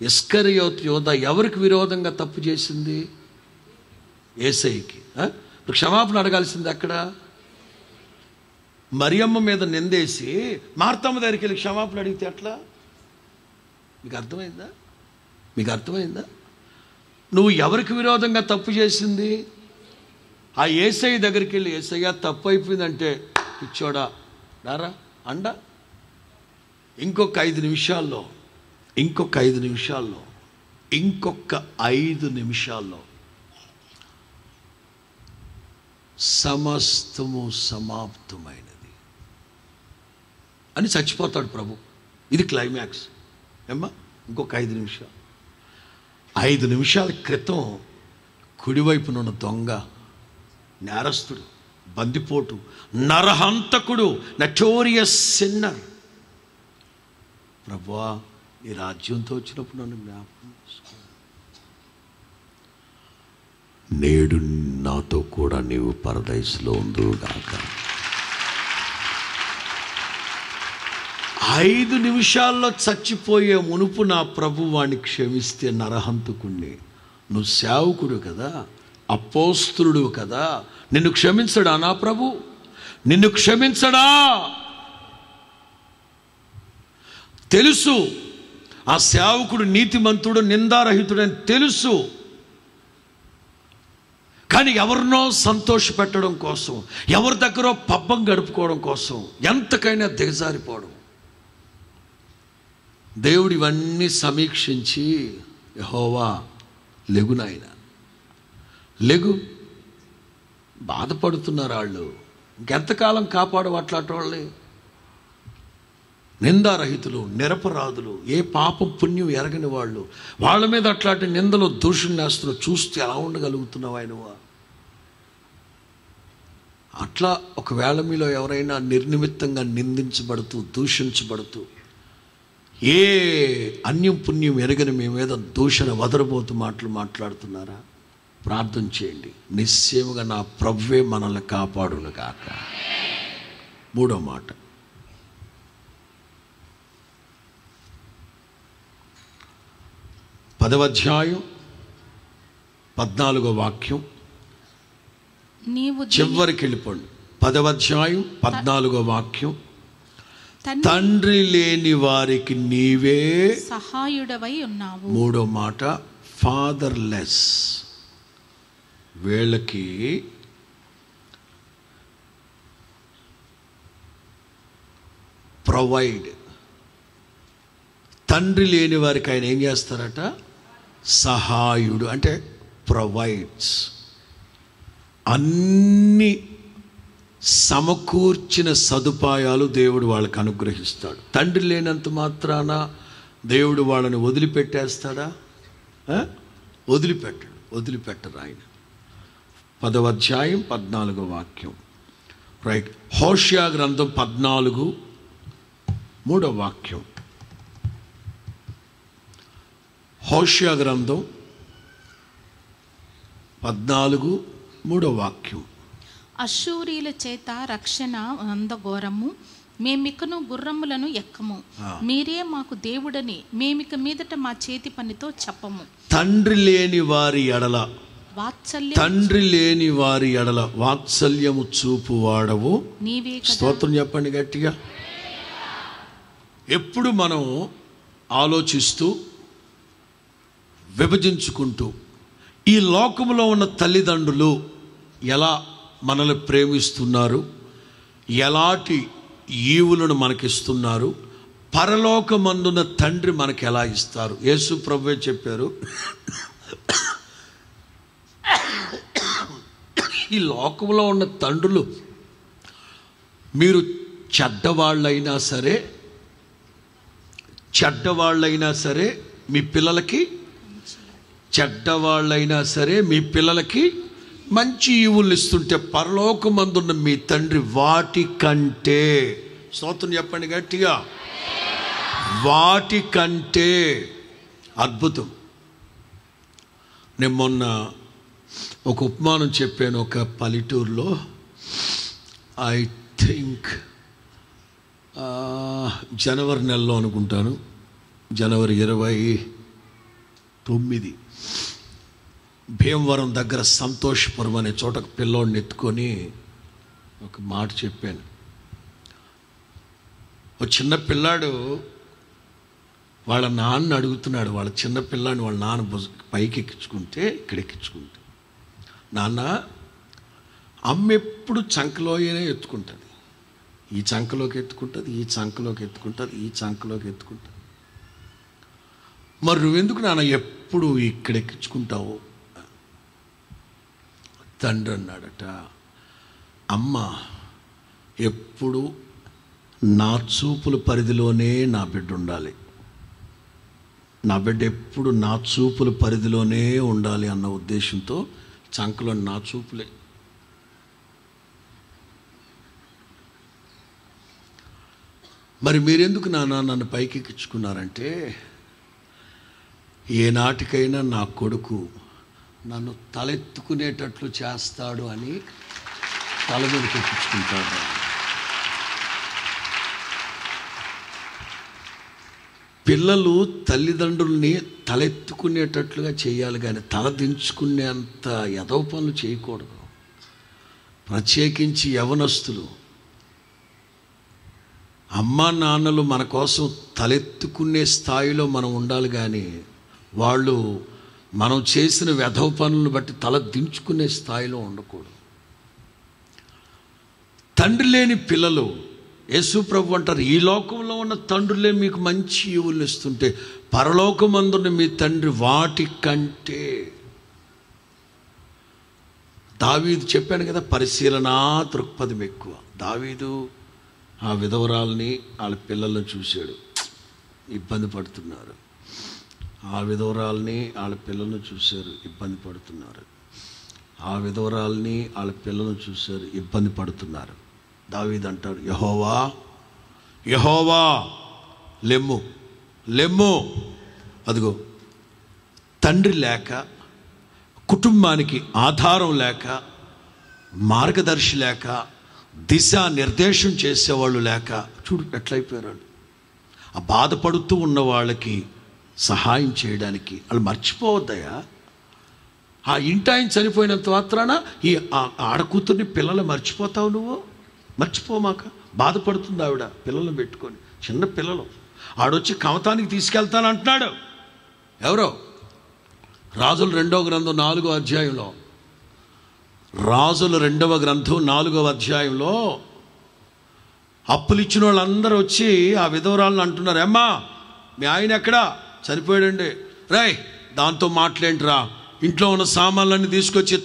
[SPEAKER 1] ఇస్కరియోతు యోధ ఎవరికి విరోధంగా తప్పు చేసింది? యేసయ్యకి. ఇప్పుడు క్షమాపణ అడగాల్సింది అక్కడ. మరియమ్మ మీద నిందేసి మార్తమ్మ దగ్గరికి వెళ్ళి క్షమాపణ అడిగితే ఎట్లా? మీకు అర్థమైందా? నువ్వు ఎవరికి విరోధంగా తప్పు చేసింది? ఆ యేసయ్య దగ్గరికి వెళ్ళి, యేసయ్య తప్పు అయిపోయిందంటే, పిచ్చోడా రారా అండ. ఇంకొక 5 నిమిషాల్లో సమస్తము సమాప్తమైనది అని చచ్చిపోతాడు ప్రభు. ఇది క్లైమాక్స్. ఏమ్మా ఇంకొక 5 నిమిషాల క్రితం కుడివైపునున్న దొంగ, నేరస్తుడు, బందిపోటు, నరహంతకుడు, నటోరియస్ సిన్నర్, ప్రభువా ఈ రాజ్యంతో వచ్చినప్పుడు నన్ను జ్ఞాపకం చేసుకో, నేడు నాతో కూడా నీవు పరదైసులో ఉందుగాక. 5 నిమిషాల్లో చచ్చిపోయే మునుపు నా ప్రభు వాణ్ణి క్షమిస్తే నరహంతకుణ్ణి, నువ్వు సేవకుడు కదా, అపోస్తలుడు కదా, నిన్ను క్షమించడా నా ప్రభు? నిన్ను క్షమించడా? తెలుసు ఆ సేవకుడు నీతిమంతుడు నిందారహితుడని తెలుసు. కానీ ఎవరినో సంతోష పెట్టడం కోసం, ఎవరి దగ్గర పబ్బం గడుపుకోవడం కోసం ఎంతకైనా దిగజారిపోవడం. దేవుడు ఇవన్నీ సమీక్షించి, యెహోవా లెగు నాయనా లెగు, బాధపడుతున్నారు వాళ్ళు, ఇంకెంతకాలం కాపాడు అట్లాంటి నిందారహితులు, నిరపరాధులు, ఏ పాపం పుణ్యం ఎరగని వాళ్ళు, వాళ్ళ మీద అట్లాంటి నిందలు దూషణ వేస్తున్నావు, చూస్తే ఎలా ఉండగలుగుతున్నావు ఆయనవా? అట్లా ఒకవేళ మీలో ఎవరైనా నిర్నిమిత్తంగా నిందించబడుతూ దూషించబడుతూ ఏ అన్యం పుణ్యం ఎరగని మీ మీద దూషణ వదరబోతు మాటలు మాట్లాడుతున్నారా? ప్రార్థన చేయండి, నిశ్చయముగా నా ప్రభువే మనల్ని కాపాడును గాక. 3వ మాట, పదవ అధ్యాయం 14వ వాక్యం చివరికి వెళ్ళిపోండి. 10వ అధ్యాయం 14వ వాక్యం, తండ్రి లేని వారికి నీవే
[SPEAKER 2] సహాయుడవై ఉన్నావు.
[SPEAKER 1] 3వ మాట, ఫాదర్లెస్, వీళ్ళకి ప్రొవైడ్. తండ్రి లేని వారికి ఆయన ఏం చేస్తారట? సహాయుడు, అంటే ప్రొవైడ్స్. అన్ని సమకూర్చిన సదుపాయాలు దేవుడు వాళ్ళకి అనుగ్రహిస్తాడు. తండ్రి లేనంత మాత్రాన దేవుడు వాళ్ళని వదిలిపెట్టేస్తాడా? వదిలిపెట్టరు ఆయన. 10వ అధ్యాయం 14వ వాక్యం, రైట్. హోషియా గ్రంథం 14 3వ వాక్యం. హోషియా గ్రంథం 14 3వ వాక్యం.
[SPEAKER 2] అశ్షూరీల చేత రక్షణ అందఘోరము, మేమికను గుర్రములను ఎక్కము, మీరే మాకు దేవుడని మేమిక మీదట మా చేతి పనితో చెప్పము. తండ్రి లేని వారి ఎడల వాత్సల్యము చూపు వాడవు నీవే.
[SPEAKER 1] స్తోత్రం చెప్పండి గట్టిగా. ఎప్పుడు మనం ఆలోచిస్తూ విభజించుకుంటూ ఈ లోకంలో ఉన్న తల్లిదండ్రులు ఎలా మనల్ని ప్రేమిస్తున్నారు, ఎలాంటి ఈవులను మనకిస్తున్నారు, పరలోకమందున్న తండ్రి మనకి ఎలా ఇస్తారు? యేసు ప్రభువే చెప్పారు, ఈ లోకంలో ఉన్న తండ్రులు మీరు చెడ్డవాళ్ళైనా సరే చెడ్డవాళ్ళైనా సరే మీ పిల్లలకి మంచి ఈవులు ఇస్తుంటే పరలోకమందున్న మీ తండ్రి వాటి కంటే, స్తోత్రం చెప్పండి గట్టిగా, వాటి కంటే అద్భుతం. నేను మొన్న ఒక ఉపమానం చెప్పాను ఒక పల్లెటూరులో. ఐ థింక్ జనవరి నెలలో అనుకుంటాను, జనవరి 29, భీమవరం దగ్గర సంతోషపురం అనే చోట పిల్లోడిని ఎత్తుకొని ఒక మాట చెప్పాను. ఒక చిన్న పిల్లాడు వాళ్ళ నాన్న అడుగుతున్నాడు, వాళ్ళ చిన్న పిల్లాడిని వాళ్ళ నాన్న పైకి ఎక్కించుకుంటే, ఇక్కడ ఎక్కించుకుంటే, నాన్న అమ్మ ఎప్పుడు చంకలోనే ఎత్తుకుంటుంది, ఈ చంకలోకి ఎత్తుకుంటుంది, ఈ చంకలోకి ఎత్తుకుంటుంది, ఈ చంకలోకి ఎత్తుకుంటుంది, మరి నువ్వెందుకు నాన్న ఎప్పుడు ఇక్కడ ఎక్కించుకుంటావు? తండ్రి అన్నాడట, అమ్మ ఎప్పుడు నా చూపుల పరిధిలోనే నా బిడ్డ ఉండాలి, నా బిడ్డ ఎప్పుడు నా చూపుల పరిధిలోనే ఉండాలి అన్న ఉద్దేశంతో చంకలో నా చూపులే. మరి మీరెందుకు నన్ను పైకి ఎక్కించుకున్నారంటే, ఏనాటికైనా నా కొడుకు నన్ను తలెత్తుకునేటట్లు చేస్తాడు అని తల మీదకి ఎక్కించుకుంటాడు. పిల్లలు తల్లిదండ్రుల్ని తలెత్తుకునేటట్లుగా చేయాలి కానీ తల దించుకునేంత ఎదవ పనులు చేయకూడదు. ప్రత్యేకించి యవనస్తులు, అమ్మా నాన్నలు మన కోసం తలెత్తుకునే స్థాయిలో మనం ఉండాలి కానీ వాళ్ళు మనం చేసిన వెధవ పనులను బట్టి తల దించుకునే స్థాయిలో ఉండకూడదు. తండ్రి లేని పిల్లలు, యేసు ప్రభు అంటారు, ఈ లోకంలో ఉన్న తండ్రులే మీకు మంచి ఈవులు ఇస్తుంటే పరలోకమందున్న మీ తండ్రి వాటి కంటే. దావీదు చెప్పాను కదా, పరిశీలనా దృక్పథం ఎక్కువ. దావీదు ఆ విధవరాల్ని వాళ్ళ పిల్లలను చూశాడు, ఇబ్బంది పడుతున్నారు. ఆ విధవరాల్ని వాళ్ళ పిల్లలను చూశారు, ఇబ్బంది పడుతున్నారు. ఆ విధవరాల్ని వాళ్ళ పిల్లలను చూశారు, ఇబ్బంది పడుతున్నారు. దావీదు అంటాడు, యెహోవా యెహోవా లెమ్ము లెమ్ము. అదిగో తండ్రి లేక, కుటుంబానికి ఆధారం లేక, మార్గదర్శి లేక, దిశా నిర్దేశం చేసేవాళ్ళు లేక చూడు ఎట్లయిపోయారు. ఆ బాధపడుతూ ఉన్న వాళ్ళకి సహాయం చేయడానికి వాళ్ళు మర్చిపోవద్దయా. ఆ ఇంటి ఆయన చనిపోయినంత మాత్రాన ఈ ఆడకూతుర్ని పిల్లలు మర్చిపోతావు నువ్వు? మర్చిపోమాక. బాధపడుతుంది ఆవిడ పిల్లలను పెట్టుకొని, చిన్న పిల్లలు. ఆడొచ్చి కమతానికి తీసుకెళ్తాను అంటున్నాడు. ఎవరో రాజుల 2వ గ్రంథం 4వ అధ్యాయంలో, రాజుల 2వ గ్రంథం 4వ అధ్యాయంలో అప్పులు ఇచ్చిన వాళ్ళందరూ వచ్చి ఆ విధవరాలను అంటున్నారు, అమ్మా మీ ఆయన ఎక్కడా? చనిపోయాడండి. రై దాంతో మాట్లాడండిరా, ఇంట్లో ఉన్న సామాన్లన్నీ తీసుకొచ్చి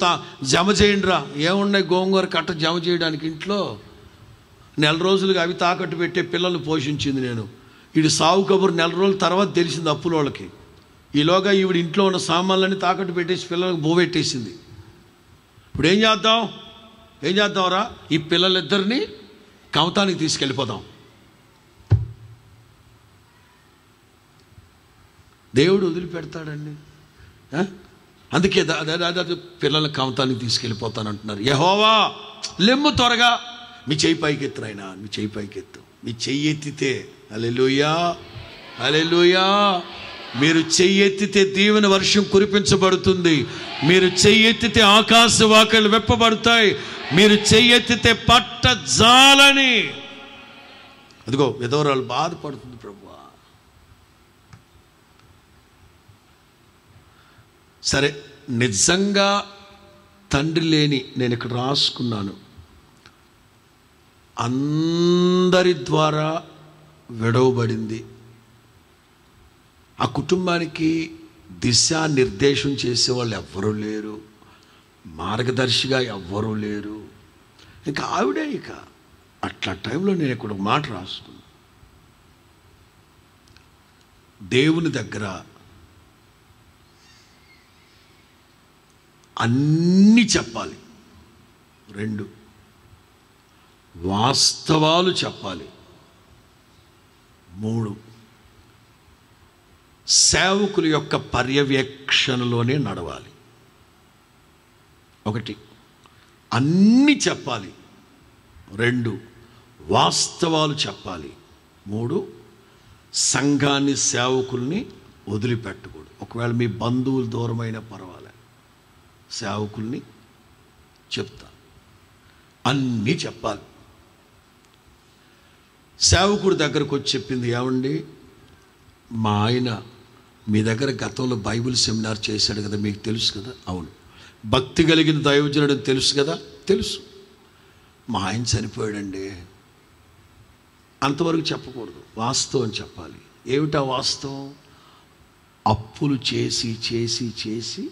[SPEAKER 1] జమ చేయండిరా. ఏమున్నాయి గోంగూర కట్ట జమ చేయడానికి ఇంట్లో? నెల రోజులుగా అవి తాకట్టు పెట్టే పిల్లలు పోషించింది నేను. వీడి సావు కబురు నెల రోజుల తర్వాత తెలిసింది అప్పుల వాళ్ళకి. ఈలోగా ఈవిడ ఇంట్లో ఉన్న సామాన్లన్నీ తాకట్టు పెట్టేసి పిల్లలకు బోవెట్టేసింది. ఇప్పుడు ఏం చేద్దాంరా? ఈ పిల్లలిద్దరిని కమతానికి తీసుకెళ్ళిపోదాం. దేవుడు వదిలిపెడతాడండి. అందుకే పిల్లల కమతానికి తీసుకెళ్ళిపోతానంటున్నారు. యెహోవా లెమ్ము త్వరగా, మీ చెయ్యి పైకెత్తు నాయనా, మీ చెయ్యి పైకెత్తు. మీ చెయ్యి ఎత్తితే, హల్లెలూయా హల్లెలూయా, మీరు చెయ్యెత్తితే దీవెన వర్షం కురిపించబడుతుంది. మీరు చెయ్యెత్తితే ఆకాశ వాకళ్ళు వెప్పబడతాయి. మీరు చెయ్యెత్తితే పట్ట జాలని. అదిగో విధవరాలు బాధపడుతుంది. ప్రభువా సరే, నిజంగా తండ్రి లేని, నేను ఇక్కడ రాసుకున్నాను, అందరి ద్వారా విడవబడింది. ఆ కుటుంబానికి దిశానిర్దేశం చేసేవాళ్ళు ఎవ్వరూ లేరు, మార్గదర్శిగా ఎవ్వరూ లేరు. ఇంకా ఆవిడే. ఇక అట్లా టైంలో నేను ఇక్కడ ఒక మాట రాసుకున్నాను. దేవుని దగ్గర అన్నీ చెప్పాలి. 2, వాస్తవాలు చెప్పాలి. 3, సేవకుల యొక్క పర్యవేక్షణలోనే నడవాలి. 1, అన్నీ చెప్పాలి. 2, వాస్తవాలు చెప్పాలి. 3, సంఘాన్ని సేవకుల్ని వదిలిపెట్టకూడదు. ఒకవేళ మీ బంధువులు దూరమైన పర్వాలేదు, సేవకుల్ని చెప్తా, అన్నీ చెప్పాలి. సేవకుడి దగ్గరకు వచ్చి చెప్పింది, ఏమండి మా ఆయన మీ దగ్గర గతంలో బైబిల్ సెమినార్ చేశాడు కదా, మీకు తెలుసు కదా. అవును. భక్తి కలిగిన దైవజనుడు తెలుసు కదా. తెలుసు. మా ఆయన చనిపోయాడండి. అంతవరకు చెప్పకూడదు, వాస్తవం చెప్పాలి. ఏమిటా వాస్తవం? అప్పులు చేసి చేసి చేసి,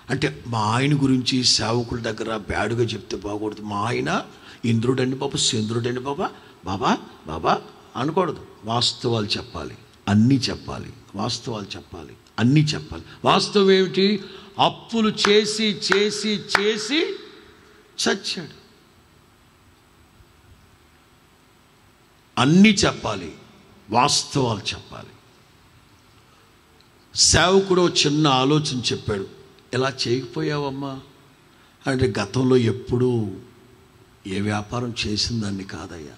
[SPEAKER 1] అంటే మా ఆయన గురించి సేవకుల దగ్గర బ్యాడుగా చెప్తే బాగూడదు. మా ఆయన ఇంద్రుడండి బాబా, చంద్రుడండి బాబా, బాబా బాబా అనకూడదు. వాస్తవాలు చెప్పాలి, అన్నీ చెప్పాలి. వాస్తవాలు చెప్పాలి, అన్నీ చెప్పాలి. వాస్తవం ఏమిటి? అప్పులు చేసి చేసి చేసి చచ్చాడు. అన్నీ చెప్పాలి, వాస్తవాలు చెప్పాలి. సేవకుడు చిన్న ఆలోచన చెప్పాడు. ఎలా చేయకపోయావమ్మా అంటే, గతంలో ఎప్పుడూ ఏ వ్యాపారం చేసిందాన్ని కాదయ్యా,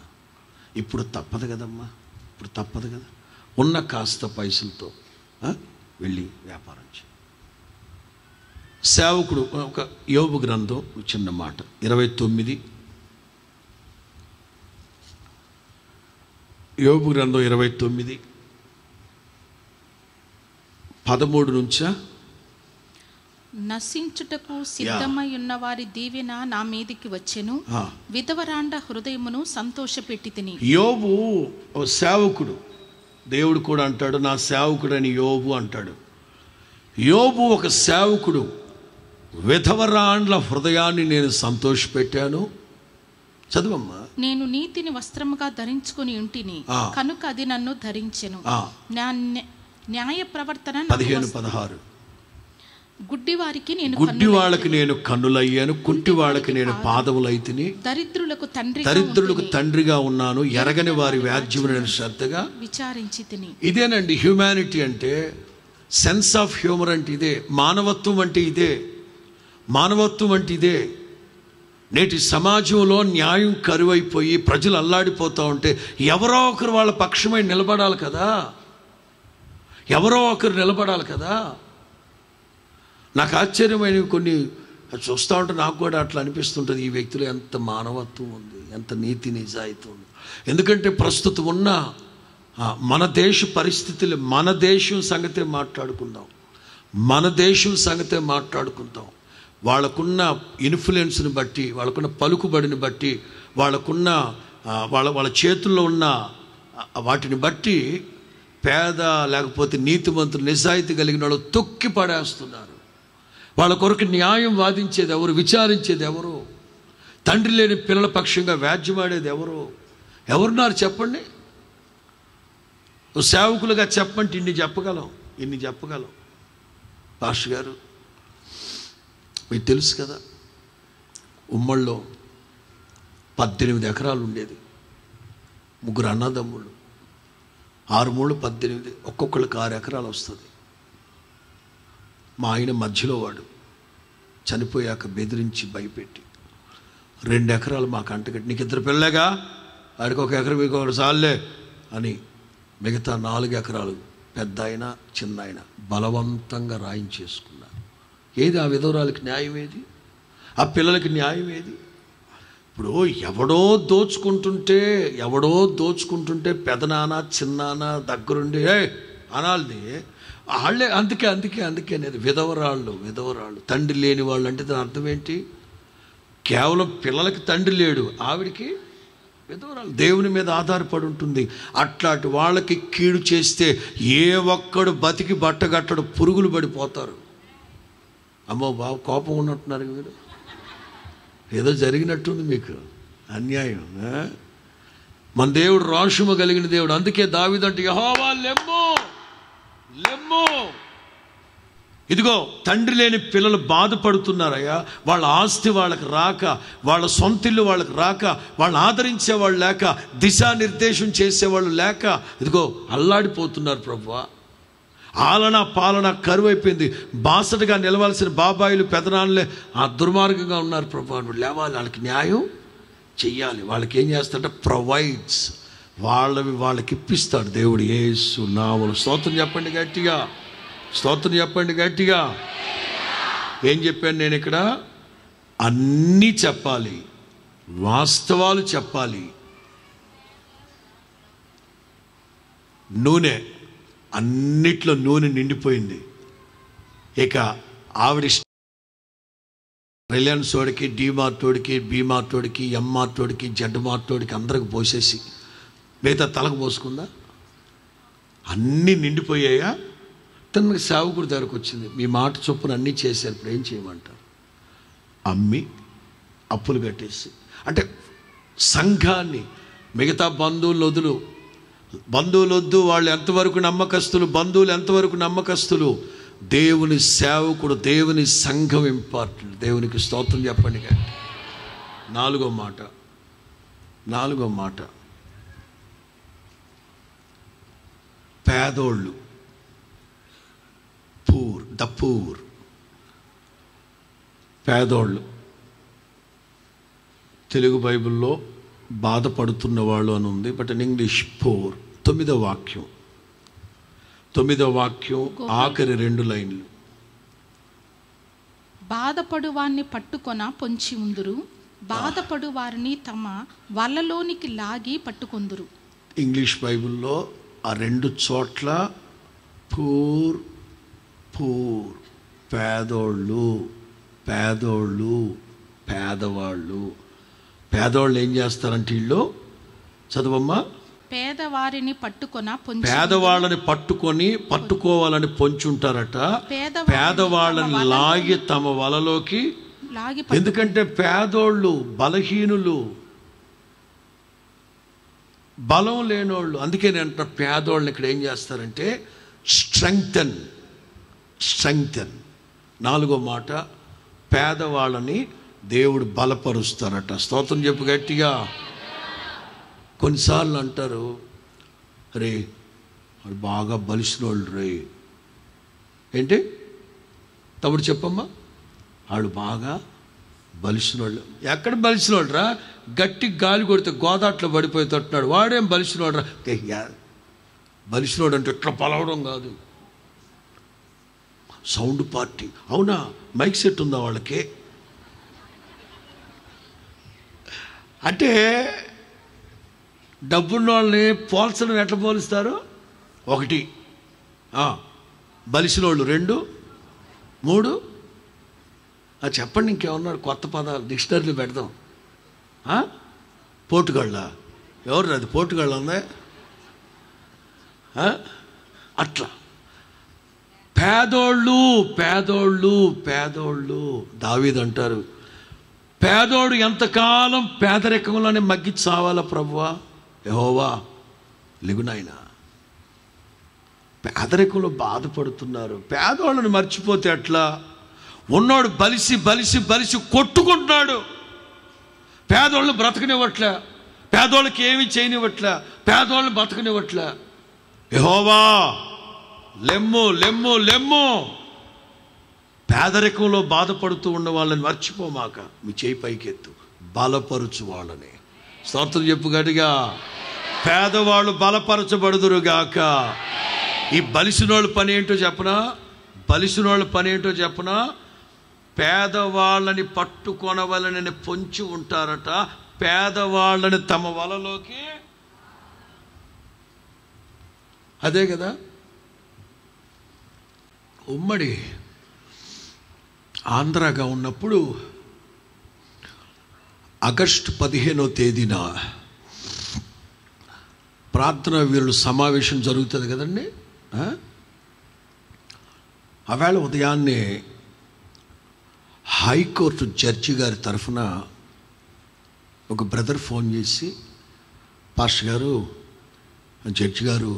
[SPEAKER 1] ఇప్పుడు తప్పదు కదమ్మా, ఇప్పుడు తప్పదు కదా, ఉన్న కాస్త పైసలతో వెళ్ళి వ్యాపారం చేయి. సేవకుడు ఒక యోబు గ్రంథం చిన్న మాట 29, యోబు గ్రంథం 29 13 నుంచా.
[SPEAKER 2] నశించుటకు సిద్ధమై ఉన్న వారి దీవెన నా మీదికి వచ్చెను, విధవరాండ హృదయమును సంతోషపెట్టి తిని. యోబు ఓ సేవకుడు. దేవుడు కూడా అంటాడు, నా సేవకుడు అని యోబు అంటాడు. యోబు ఒక సేవకుడు. విధవరాండ్ల హృదయాన్ని నేను సంతోషపెట్టాను. చదువమ్మా. నేను నీతిని వస్త్రముగా ధరించుకుని ఉంటిని కనుక అది నన్ను ధరించెను. న్యాయ ప్రవర్తన 15-16. గుడ్డి వాళ్ళకి నేను కన్నులయ్యాను, కుంటి వాళ్ళకి నేను పాదములైతిని, దరిద్రులకు తండ్రిగా ఉన్నాను, ఎరగని వారి వ్యాజ్యమును నేను శ్రద్ధగా విచారించి తిని. ఇదేనండి హ్యూమానిటీ అంటే. సెన్స్ ఆఫ్ హ్యూమర్ అంటే ఇదే. మానవత్వం అంటే ఇదే. మానవత్వం అంటే ఇదే. నేటి సమాజంలో న్యాయం కరువైపోయి ప్రజలు అల్లాడిపోతూ ఉంటే ఎవరో ఒకరు వాళ్ళ పక్షమై నిలబడాలి కదా, ఎవరో ఒకరు నిలబడాలి కదా. నాకు ఆశ్చర్యమైనవి కొన్ని చూస్తూ ఉంటే నాకు కూడా అట్లా అనిపిస్తుంటుంది, ఈ వ్యక్తిలో ఎంత మానవత్వం ఉంది, ఎంత నీతి నిజాయితీ ఉంది. ఎందుకంటే ప్రస్తుతం ఉన్న మన దేశ పరిస్థితులు, మన దేశం సంగతే మాట్లాడుకుందాం, మన దేశం సంగతే మాట్లాడుకుందాం. వాళ్ళకున్న ఇన్ఫ్లుయెన్స్ని బట్టి, వాళ్ళకున్న పలుకుబడిని బట్టి, వాళ్ళకున్న వాళ్ళ చేతుల్లో ఉన్న వాటిని బట్టి పేద లేకపోతే నీతిమంతులు, నిజాయితీ కలిగిన వాళ్ళు తొక్కి పడేస్తున్నారు. వాళ్ళ కొరకు న్యాయం వాదించేది ఎవరు? విచారించేది ఎవరు? తండ్రి లేని పిల్లల పక్షంగా వ్యాజ్యమాడేది ఎవరు? ఎవరున్నారు చెప్పండి? సేవకులుగా చెప్పంటే ఇన్ని చెప్పగలం. పాస్టర్ గారు మీకు తెలుసు కదా, ఉమ్మడిలో 18 ఎకరాలు ఉండేది. 3 అన్నదమ్ముళ్ళు, 6 3 18, ఒక్కొక్కళ్ళకి 6 ఎకరాలు వస్తుంది. మా ఆయన మధ్యలో వాడు చనిపోయాక బెదిరించి భయపెట్టి 2 ఎకరాలు మాకు అంటగట్టి, నీకు 2 పిల్లలేగా, వాడికి 1 ఎకరం మీకు 1 సార్లే అని మిగతా 4 ఎకరాలు పెద్ద ఆయన చిన్న ఆయన బలవంతంగా రాయించేసుకున్నారు. ఏది ఆ విధవరాలకి న్యాయం? ఏది ఆ పిల్లలకి న్యాయం? ఏది? ఇప్పుడు ఎవడో దోచుకుంటుంటే పెదనాన్న చిన్నాన్న దగ్గరుండి అనాలిది వాళ్ళే. అందుకే అనేది విధవరాళ్ళు. తండ్రి లేని వాళ్ళు అంటే దాని అర్థం ఏంటి? కేవలం పిల్లలకి తండ్రి లేడు, ఆవిడికి విధవరాలు. దేవుని మీద ఆధారపడి ఉంటుంది. అట్లాంటి వాళ్ళకి కీడు చేస్తే ఏ ఒక్కడు బతికి బట్టగట్టడు, పురుగులు పడిపోతారు. అమ్మో బాబు కోపం ఉన్నట్టున్నారు మీరు, ఏదో జరిగినట్టుంది మీకు అన్యాయం. మన దేవుడు రాషుమ కలిగిన దేవుడు. అందుకే దావీదు అంటే యెహోవా లెమ్మో
[SPEAKER 1] లెమ్ము. ఇదిగో తండ్రి లేని పిల్లలు బాధపడుతున్నారయ్యా. వాళ్ళ ఆస్తి వాళ్ళకి రాక, వాళ్ళ సొంతిల్లు వాళ్ళకి రాక, వాళ్ళని ఆదరించేవాళ్ళు లేక, దిశానిర్దేశం చేసేవాళ్ళు లేక ఇదిగో అల్లాడిపోతున్నారు ప్రభువా. ఆలన పాలన కరువైపోయింది. బాసటగా నిలవాల్సిన బాబాయిలు పెదనాన్నలే ఆ దుర్మార్గంగా ఉన్నారు ప్రభువా. నువ్వు లేవాలి, వాళ్ళకి న్యాయం చెయ్యాలి. వాళ్ళకి ఏం చేస్తాడంటే ప్రొవైడ్స్, వాళ్ళకి ఇప్పిస్తాడు దేవుడు. యేసు నామములో స్తోత్రం చెప్పండి గట్టిగా, స్తోత్రం చెప్పండి గట్టిగా. ఏం చెప్పాను నేను ఇక్కడ? అన్నీ చెప్పాలి, వాస్తవాలు చెప్పాలి. నూనె, అన్నిట్లో నూనె నిండిపోయింది. ఇక ఆవిడ రిలయన్స్ తోడికి, డీమార్ట్ తోడికి, బీమార్ట్ తోడికి, ఎంమార్ట్ తోడికి, జెడ్ మార్ట్ తోడికి అందరికి పోసేసి మిగతా తలకు పోసుకుందా? అన్నీ నిండిపోయాయా? తనకి సేవకుడి దగ్గరకు వచ్చింది. మీ మాట చొప్పున అన్నీ చేశారు, ఇప్పుడు ఏం చేయమంటారు? అమ్మి అప్పులు కట్టేసి, అంటే సంఘాన్ని, మిగతా బంధువులు వద్దు, వాళ్ళు ఎంతవరకు నమ్మకస్తులు, బంధువులు ఎంతవరకు నమ్మకస్తులు, దేవుని సేవకుడు, దేవుని సంఘం ఇంపార్టెంట్. దేవునికి స్తోత్రం చెప్పండి. నాలుగో మాట పేదోళ్ళు, పూర్ పేదోళ్ళు. తెలుగు బైబిల్లో బాధపడుతున్న వాళ్ళు అని ఉంది, బట్ ఇన్ ఇంగ్లీష్ పూర్. 9వ వాక్యం ఆఖరి 2 లైన్లు.
[SPEAKER 2] బాధపడు వారిని పట్టుకొన పొంచి ఉందురు, బాధపడు వారిని తమ వలలోనికి లాగి పట్టుకొందురు.
[SPEAKER 1] ఇంగ్లీష్ బైబిల్లో ఆ 2 చోట్ల పూర్ పేదోళ్ళు, పేదవాళ్ళు ఏం చేస్తారంటే వీళ్ళు, చదవమ్మా,
[SPEAKER 2] పేదవారిని
[SPEAKER 1] పేదవాళ్ళని పట్టుకోవాలని పొంచుంటారట. పేదవాళ్ళని లాగి తమ వలలోకి లాగి. ఎందుకంటే పేదోళ్ళు బలహీనులు, బలం లేనోళ్ళు. అందుకే నేను అంటున్నా, పేదోళ్ళని ఇక్కడ ఏం చేస్తారంటే స్ట్రెంగ్తన్. 4వ మాట, పేదవాళ్ళని దేవుడు బలపరుస్తారట. స్తోత్రం చెప్పు గట్టిగా. కొన్నిసార్లు అంటారు, రే వాడు బాగా బలిసినోళ్ళు రే. ఏంటి తమ్ముడు చెప్పమ్మా? వాడు బాగా బలిసినోళ్ళు. ఎక్కడ బలిసినోళ్ళు రా? గట్టి గాలి కొడితే గోదాట్లో పడిపోయేటట్టున్నాడు. వాడేం బలిసినోడు రా? బలిసినోడు అంటే ఇట్లా పలవడం కాదు, సౌండ్ పార్టీ. అవునా, మైక్ సెట్ ఉందా వాళ్ళకి? అంటే డబ్బున్న వాళ్ళని పోల్చడం ఎట్లా పోలుస్తారు? 1 బలిసినోళ్ళు, 2, 3 చెప్పండి. ఇంకేమన్నాడు? కొత్త పదాలు డిక్షనరీలో పెడదాం. పోటుగాళ్ళ? ఎవరు అది? పోటుగాళ్ళ ఉందా? అట్లా పేదోళ్ళు. దావీదు అంటారు, పేదోడు ఎంతకాలం పేదరికంలోనే మగ్గి చావాలా ప్రభువా? యెహోవా లెగునాయనా. పేదరికంలో బాధపడుతున్నారు. పేదోళ్ళని మర్చిపోతే అట్లా. ఉన్నోడు బలిసి కొట్టుకుంటున్నాడు. పేదోళ్ళని బ్రతకనివ్వట్లే, పేదోళ్ళకి ఏమి చేయనివ్వట్లే, పేదోళ్ళని బ్రతకనివ్వట్లే. యెహోవా లెమ్ము. పేదరికంలో బాధపడుతూ ఉన్న వాళ్ళని మర్చిపోమాక, మీ చేయి పైకెత్తు, బలపరుచు వాళ్ళని. స్తోత్రం చెప్పు గట్టిగా. పేదవాళ్ళు బలపరచబడుదురుగాక. ఈ బలిసినోళ్ళ పని ఏంటో చెప్పనా? పేదవాళ్ళని పట్టుకొనవలనని పొంచి ఉంటారట. పేదవాళ్ళని తమ వలలోకి, అదే కదా. ఉమ్మడి ఆంధ్రాగా ఉన్నప్పుడు ఆగస్టు 15వ తేదీన ప్రార్థనా వీరుల సమావేశం జరుగుతుంది కదండి. ఆవేళ ఉదయాన్నే హైకోర్టు జడ్జి గారి తరఫున ఒక బ్రదర్ ఫోన్ చేసి, పాస్టర్ గారు, జడ్జి గారు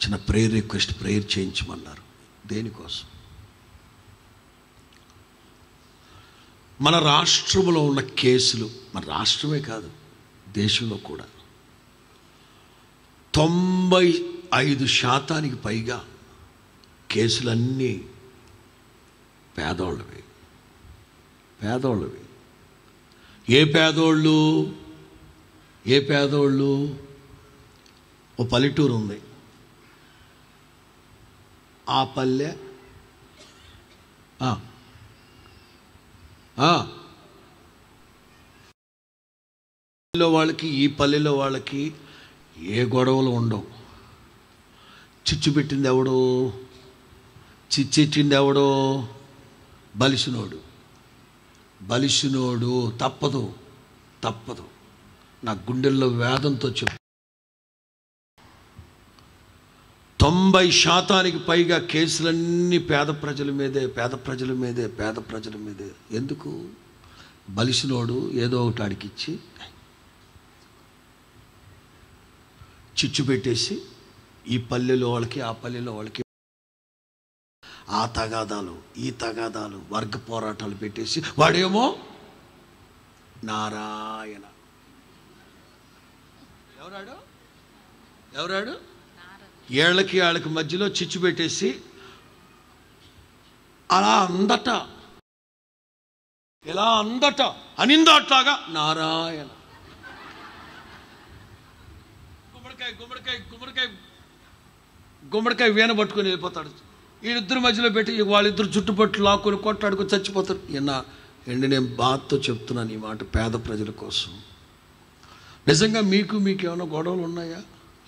[SPEAKER 1] చిన్న ప్రేయర్ రిక్వెస్ట్, ప్రేయర్ చేయించమన్నారు. దేనికోసం? మన రాష్ట్రంలో ఉన్న కేసులు, మన రాష్ట్రమే కాదు దేశంలో కూడా 95% పైగా కేసులన్నీ పేదోళ్ళవి. ఏ పేదోళ్ళు? ఓ పల్లెటూరు ఉంది, ఆ పల్లె వాళ్ళకి, ఈ పల్లెలో వాళ్ళకి ఏ గొడవలు ఉండవు. చిచ్చు పెట్టింది ఎవడో, చిచ్చెట్టింది ఎవడో? బలిసినోడు. తప్పదు. నా గుండెల్లో వేదంతో చెప్పు. 90% పైగా కేసులన్నీ పేద ప్రజల మీదే. ఎందుకు? బలిసినోడు ఏదో ఒకటి ఆడికిచ్చి చిచ్చు పెట్టేసి ఈ పల్లెలో వాళ్ళకి, ఆ పల్లెలో వాళ్ళకి ఆ తగాదాలు, ఈ తగాదాలు, వర్గ పోరాటాలు పెట్టేసి వాడేమో నారాయణ. ఎవరాడు? వాళ్ళకి మధ్యలో చిచ్చు పెట్టేసి అలా అనిందట్లాగా నారాయణ. గుమ్మడికాయ వీణ పట్టుకొని వెళ్ళిపోతాడు. వీళ్ళిద్దరి మధ్యలో పెట్టి వాళ్ళిద్దరు చుట్టుపట్లు లాక్కొని కొట్లాడుకొని చచ్చిపోతారు. నేను బాధతో చెప్తున్నాను ఈ మాట పేద ప్రజల కోసం. నిజంగా మీకు ఏమైనా గొడవలు ఉన్నాయా?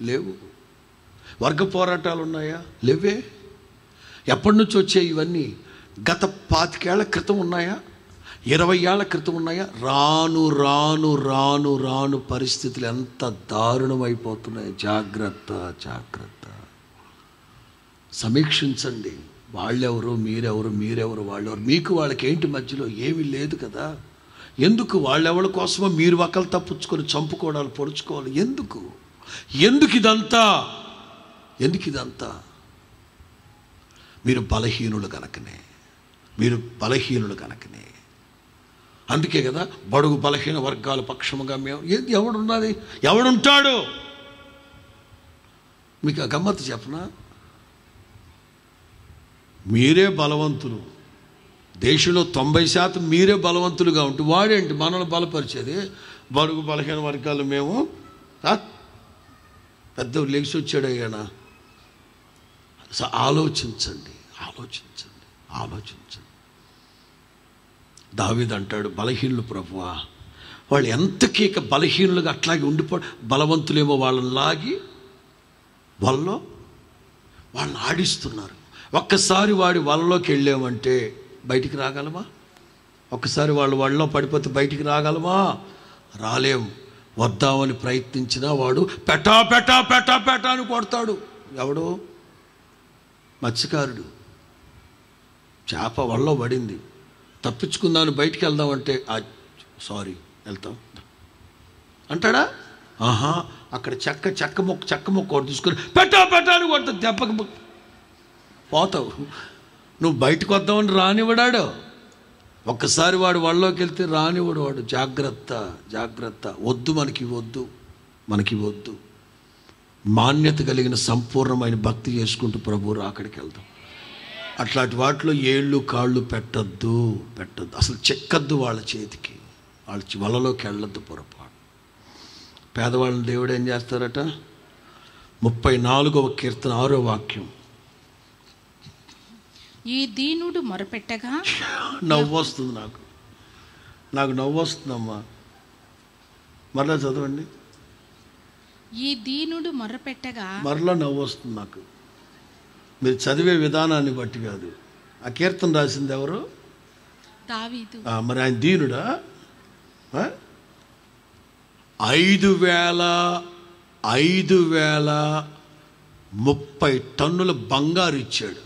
[SPEAKER 1] లేవు. వర్గ పోరాటాలు ఉన్నాయా? లేవే. ఎప్పటి నుంచి వచ్చాయి ఇవన్నీ? గత 25 ఏళ్ల క్రితం ఉన్నాయా? 20 ఏళ్ల క్రితం ఉన్నాయా? రాను పరిస్థితులు ఎంత దారుణమైపోతున్నాయి. జాగ్రత్త. సమీక్షించండి. వాళ్ళెవరు, మీరెవరు, వాళ్ళెవరు, మీకు వాళ్ళకి ఏంటి మధ్యలో? ఏమీ లేదు కదా. ఎందుకు? వాళ్ళెవరి కోసమో మీరు ఒకరు తప్పుచ్చుకొని చంపుకోవడాలు, పొడుచుకోవాలి. ఎందుకు ఇదంతా? మీరు బలహీనులు కనుకనే. అందుకే కదా బడుగు బలహీన వర్గాల పక్షముగా మేము. ఎవడుంటాడు? మీకు ఆ గమ్మత్తు చెప్పనా? మీరే బలవంతులు. దేశంలో 90% మీరే బలవంతులుగా ఉంటూ వాడేంటి మనల్ని బలపరిచేది? బడుగు బలహీన వర్గాలు మేము. పెద్ద లెగిసి వచ్చాడయ్యానా? ఆలోచించండి. దావీదు అంటాడు, బలహీనులు ప్రభువా, వాళ్ళు ఎంతకీ బలహీనులుగా అట్లాగే బలవంతులేమో వాళ్ళని లాగి వాళ్ళని ఆడిస్తున్నారు. ఒక్కసారి వాడి వలలోకి వెళ్ళామంటే బయటికి రాగలమా? ఒక్కసారి వాళ్ళలో పడిపోతే బయటికి రాగలమా? రాలేం. వద్దామని ప్రయత్నించినా వాడు పెటా అని కొడతాడు. ఎవడు? మత్స్యకారుడు. చేప వలలో పడింది, తప్పించుకుందామని బయటికి వెళ్దామంటే సారీ వెళ్తాం అంటాడా? అక్కడ చెక్క మొక్క తీసుకొని పెటా అని కొడతా, దెబ్బకి పోతావు. నువ్వు బయటకు వద్దామని రానివ్వడాడు. ఒక్కసారి వాడు వాళ్ళలోకి వెళ్తే రానివ్వడు వాడు. జాగ్రత్త. మనకి వద్దు. మాన్యత కలిగిన సంపూర్ణమైన భక్తి చేసుకుంటూ ప్రభు రాకడికి వెళ్దాం. అట్లాంటి వాటిలో ఏళ్ళు కాళ్ళు పెట్టద్దు. అసలు చెక్కద్దు వాళ్ళ చేతికి. వాళ్ళ వలలోకి వెళ్ళొద్దు పొరపాటు. పేదవాళ్ళని దేవుడు ఏం చేస్తారట? 34వ కీర్తన 6వ వాక్యం.
[SPEAKER 2] ఈ దీనుడు మొరపెట్టగా.
[SPEAKER 1] నవ్వు వస్తుంది నాకు నవ్వు వస్తుందమ్మా. మరలా చదవండి.
[SPEAKER 2] ఈ దీనుడు మొరపెట్టగా.
[SPEAKER 1] మరలా నవ్వు వస్తుంది నాకు. మీరు చదివే విధానాన్ని బట్టి కాదు. ఆ కీర్తన రాసింది ఎవరు?
[SPEAKER 2] దావీదు.
[SPEAKER 1] మరి ఆయన దీనుడా? 5,030 టన్నుల బంగారు ఇచ్చాడు.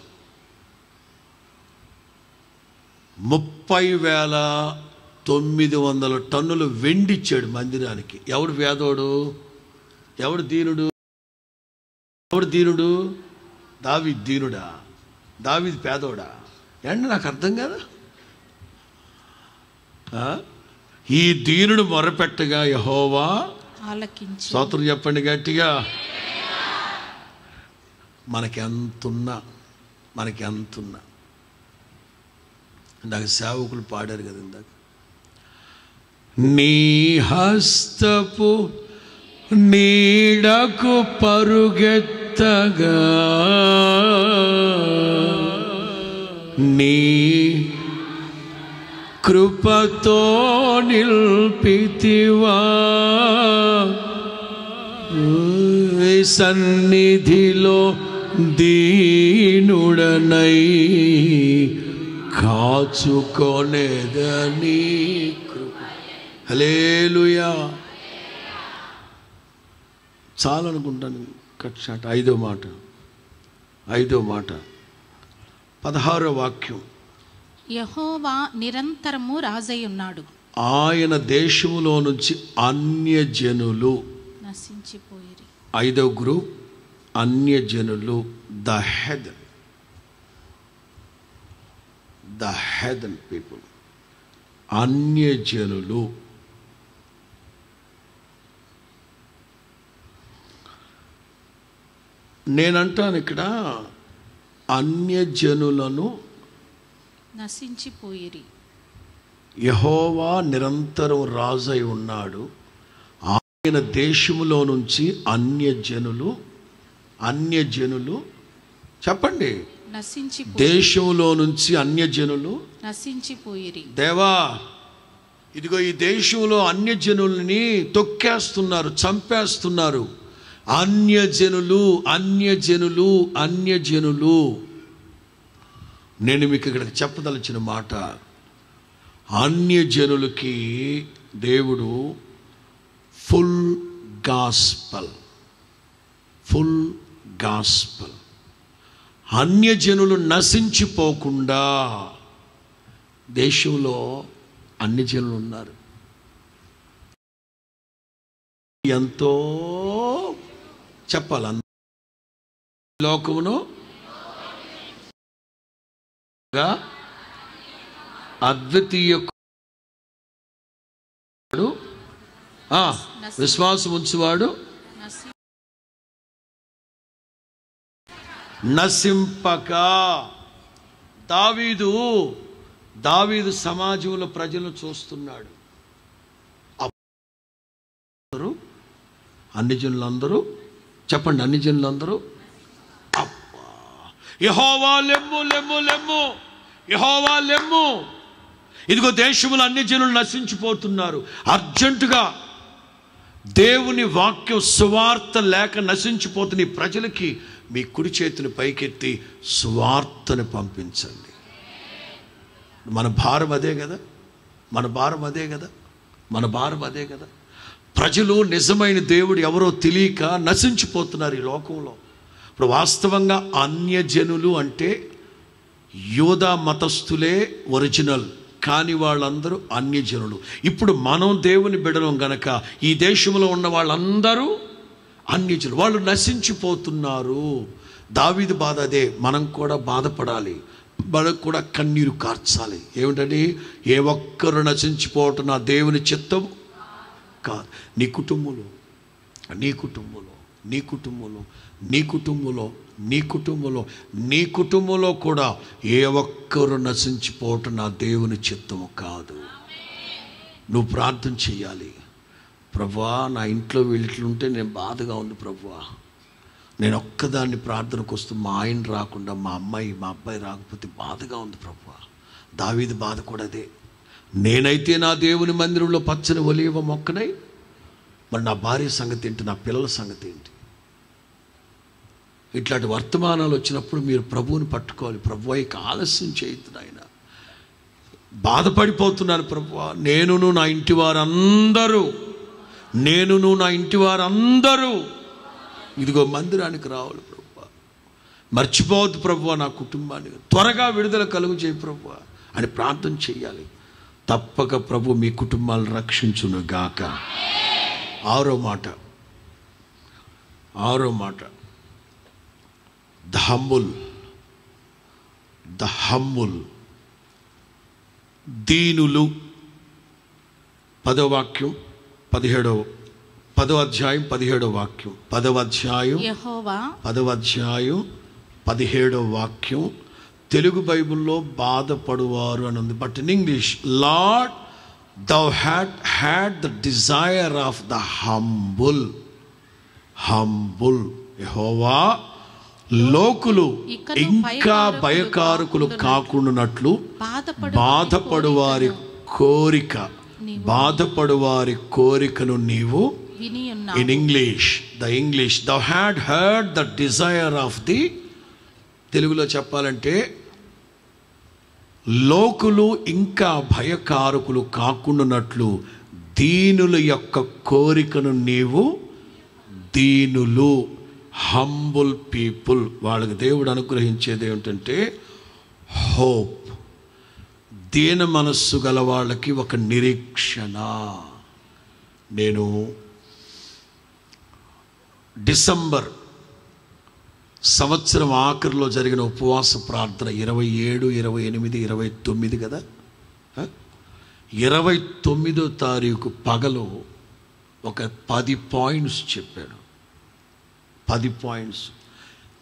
[SPEAKER 1] 30,900 టన్నులు వెండి ఇచ్చాడు మందిరానికి. ఎవడు పేదోడు? ఎవడు దీనుడు? ఎవడు దీనుడు? దావీదు దీనుడా? దావీదు పేదోడా? ఏంటి నాకు అర్థం కాదా? ఈ దీనుడు మొరపెట్టగా యెహోవా
[SPEAKER 2] ఆలకించి.
[SPEAKER 1] స్తోత్రం చెప్పండి గట్టిగా. మనకి ఎంతున్నా ఇందాక సేవకులు పాడారు కదా, ఇందాక నీ హస్తపు నీడకు పరుగెత్తగా నీ కృపతో నిల్పితివా, సన్నిధిలో దీనుడనై కాచుకొనేదని కృప. హల్లెలూయా. చాలనుకుంటాను. Cut shot. 5వ మాట 16వ వాక్యం.
[SPEAKER 2] యెహోవా నిరంతరము రాజై ఉన్నాడు.
[SPEAKER 1] ఆయన దేశములో నుంచి అన్యజనులు
[SPEAKER 2] నశించిపోయిరి.
[SPEAKER 1] 5వ గ్రూప్ అన్యజనులు, ద హెదన్ పీపుల్, అన్యజనులు. నేనంటాను ఇక్కడ అన్యజనులను
[SPEAKER 2] నశించిపోయిరి.
[SPEAKER 1] యెహోవా నిరంతరం రాజై ఉన్నాడు. ఆయన దేశములో నుంచి అన్యజనులు చెప్పండి. దేశంలో నుంచి అన్యజనులు
[SPEAKER 2] నశించిపోయిరి.
[SPEAKER 1] దేవా, ఇదిగో ఈ దేశంలో అన్యజనుల్ని తొక్కేస్తున్నారు, చంపేస్తున్నారు. అన్యజనులు. నేను మీకు ఇక్కడ చెప్పదలిచిన మాట, అన్యజనులకి దేవుడు ఫుల్ గాస్పల్ అన్యజనులు నశించిపోకుండా దేశంలో అన్యజనులు ఉన్నారు. ఎంతో చెప్పాలి. లోకమును అద్వితీయ విశ్వాసం ఉంచువాడు నశింపక. దావీదు సమాజంలో ప్రజలను చూస్తున్నాడు. అన్యజనులందరూ చెప్పండి, అన్యజనులందరూ యెహోవా లెమ్ము, యెహోవా లెమ్ము. ఇదిగో దేశంలో అన్యజనులు నశించిపోతున్నారు. అర్జెంటుగా దేవుని వాక్యం సువార్త లేక నశించిపోతున్న ఈ ప్రజలకి మీ కుడి చేతిని పైకెత్తి సువార్తను పంపించండి. మన భారం అదే కదా. ప్రజలు నిజమైన దేవుడు ఎవరో తెలియక నశించిపోతున్నారు ఈ లోకంలో. ఇప్పుడు వాస్తవంగా అన్యజనులు అంటే యూదా మతస్థులే ఒరిజినల్, కానీ వాళ్ళందరూ అన్యజనులు. ఇప్పుడు మనం దేవుని బిడ్డలం గనక ఈ దేశంలో ఉన్న వాళ్ళందరూ అన్యజనులు. వాళ్ళు నశించిపోతున్నారు. దావీదు బాధ అదే. మనం కూడా బాధపడాలి, మనకు కూడా కన్నీరు కార్చాలి. ఏమిటని? ఏ ఒక్కరు నశించిపోవటం నా దేవుని చిత్తం కాదు. నీ కుటుంబంలో కూడా ఏ ఒక్కరు నశించిపోవటం నా దేవుని చిత్తము కాదు. నువ్వు ప్రార్థన చెయ్యాలి. ప్రభువా, నా ఇంట్లో వీళ్ళుంటే నేను బాధగా ఉంది ప్రభువా. నేను ఒక్కదాన్ని ప్రార్థనకు వస్తూ మా ఆయన రాకుండా మా అబ్బాయి రాకపోతే బాధగా ఉంది ప్రభువా. దావీదు బాధ కూడా అదే. నేనైతే నా దేవుని మందిరంలో పచ్చని ఒలీవ మొక్కనై, మరి నా భార్య సంగతి ఏంటి, నా పిల్లల సంగతి ఏంటి? ఇట్లాంటి వర్తమానాలు వచ్చినప్పుడు మీరు ప్రభువుని పట్టుకోవాలి. ప్రభువా, ఇక ఆలస్యం చేయొద్దు నాయన, బాధపడిపోతున్నాను ప్రభువా. నేనును నా ఇంటి వారందరూ ఇదిగో మందిరానికి రావాలి ప్రభువా. మర్చిపోవద్దు ప్రభువా, నా కుటుంబాన్ని త్వరగా విడుదల కలుగు చేయి ప్రభువా అని ప్రార్థన చెయ్యాలి. తప్పక ప్రభు మీ కుటుంబాలను రక్షించును గాక. 6వ మాట ద హంబుల్, దీనులు. 10వ వాక్యం 17వ 10వ అధ్యాయం 17వ వాక్యం. 10వ అధ్యాయం 17వ వాక్యం. తెలుగు బైబిల్లో బాధపడువారు అని ఉంది, but in English, lord thou had the desire of the humble. యెహోవా, లోకులు ఇంకా భయకారకులు కాకుండానట్లు బాధపడువారి కోరికను నీవు, in English, thou had heard the desire of the, తెలుగులో చెప్పాలంటే, లోకులు ఇంకా భయకారకులు కాకుండానట్లు దీనుల యొక్క కోరికను నీవు, దీనులు, హంబుల్ పీపుల్, వాళ్ళకి దేవుడు అనుగ్రహించేది ఏమిటంటే హోప్. దీన మనస్సు గల వాళ్ళకి ఒక నిరీక్షణ. నేను డిసెంబర్ సంవత్సరం ఆఖరిలో జరిగిన ఉపవాస ప్రార్థన 27, 28, 29 కదా, 29వ తారీఖు పగలు ఒక 10 పాయింట్స్ చెప్పాడు. 10 పాయింట్స్.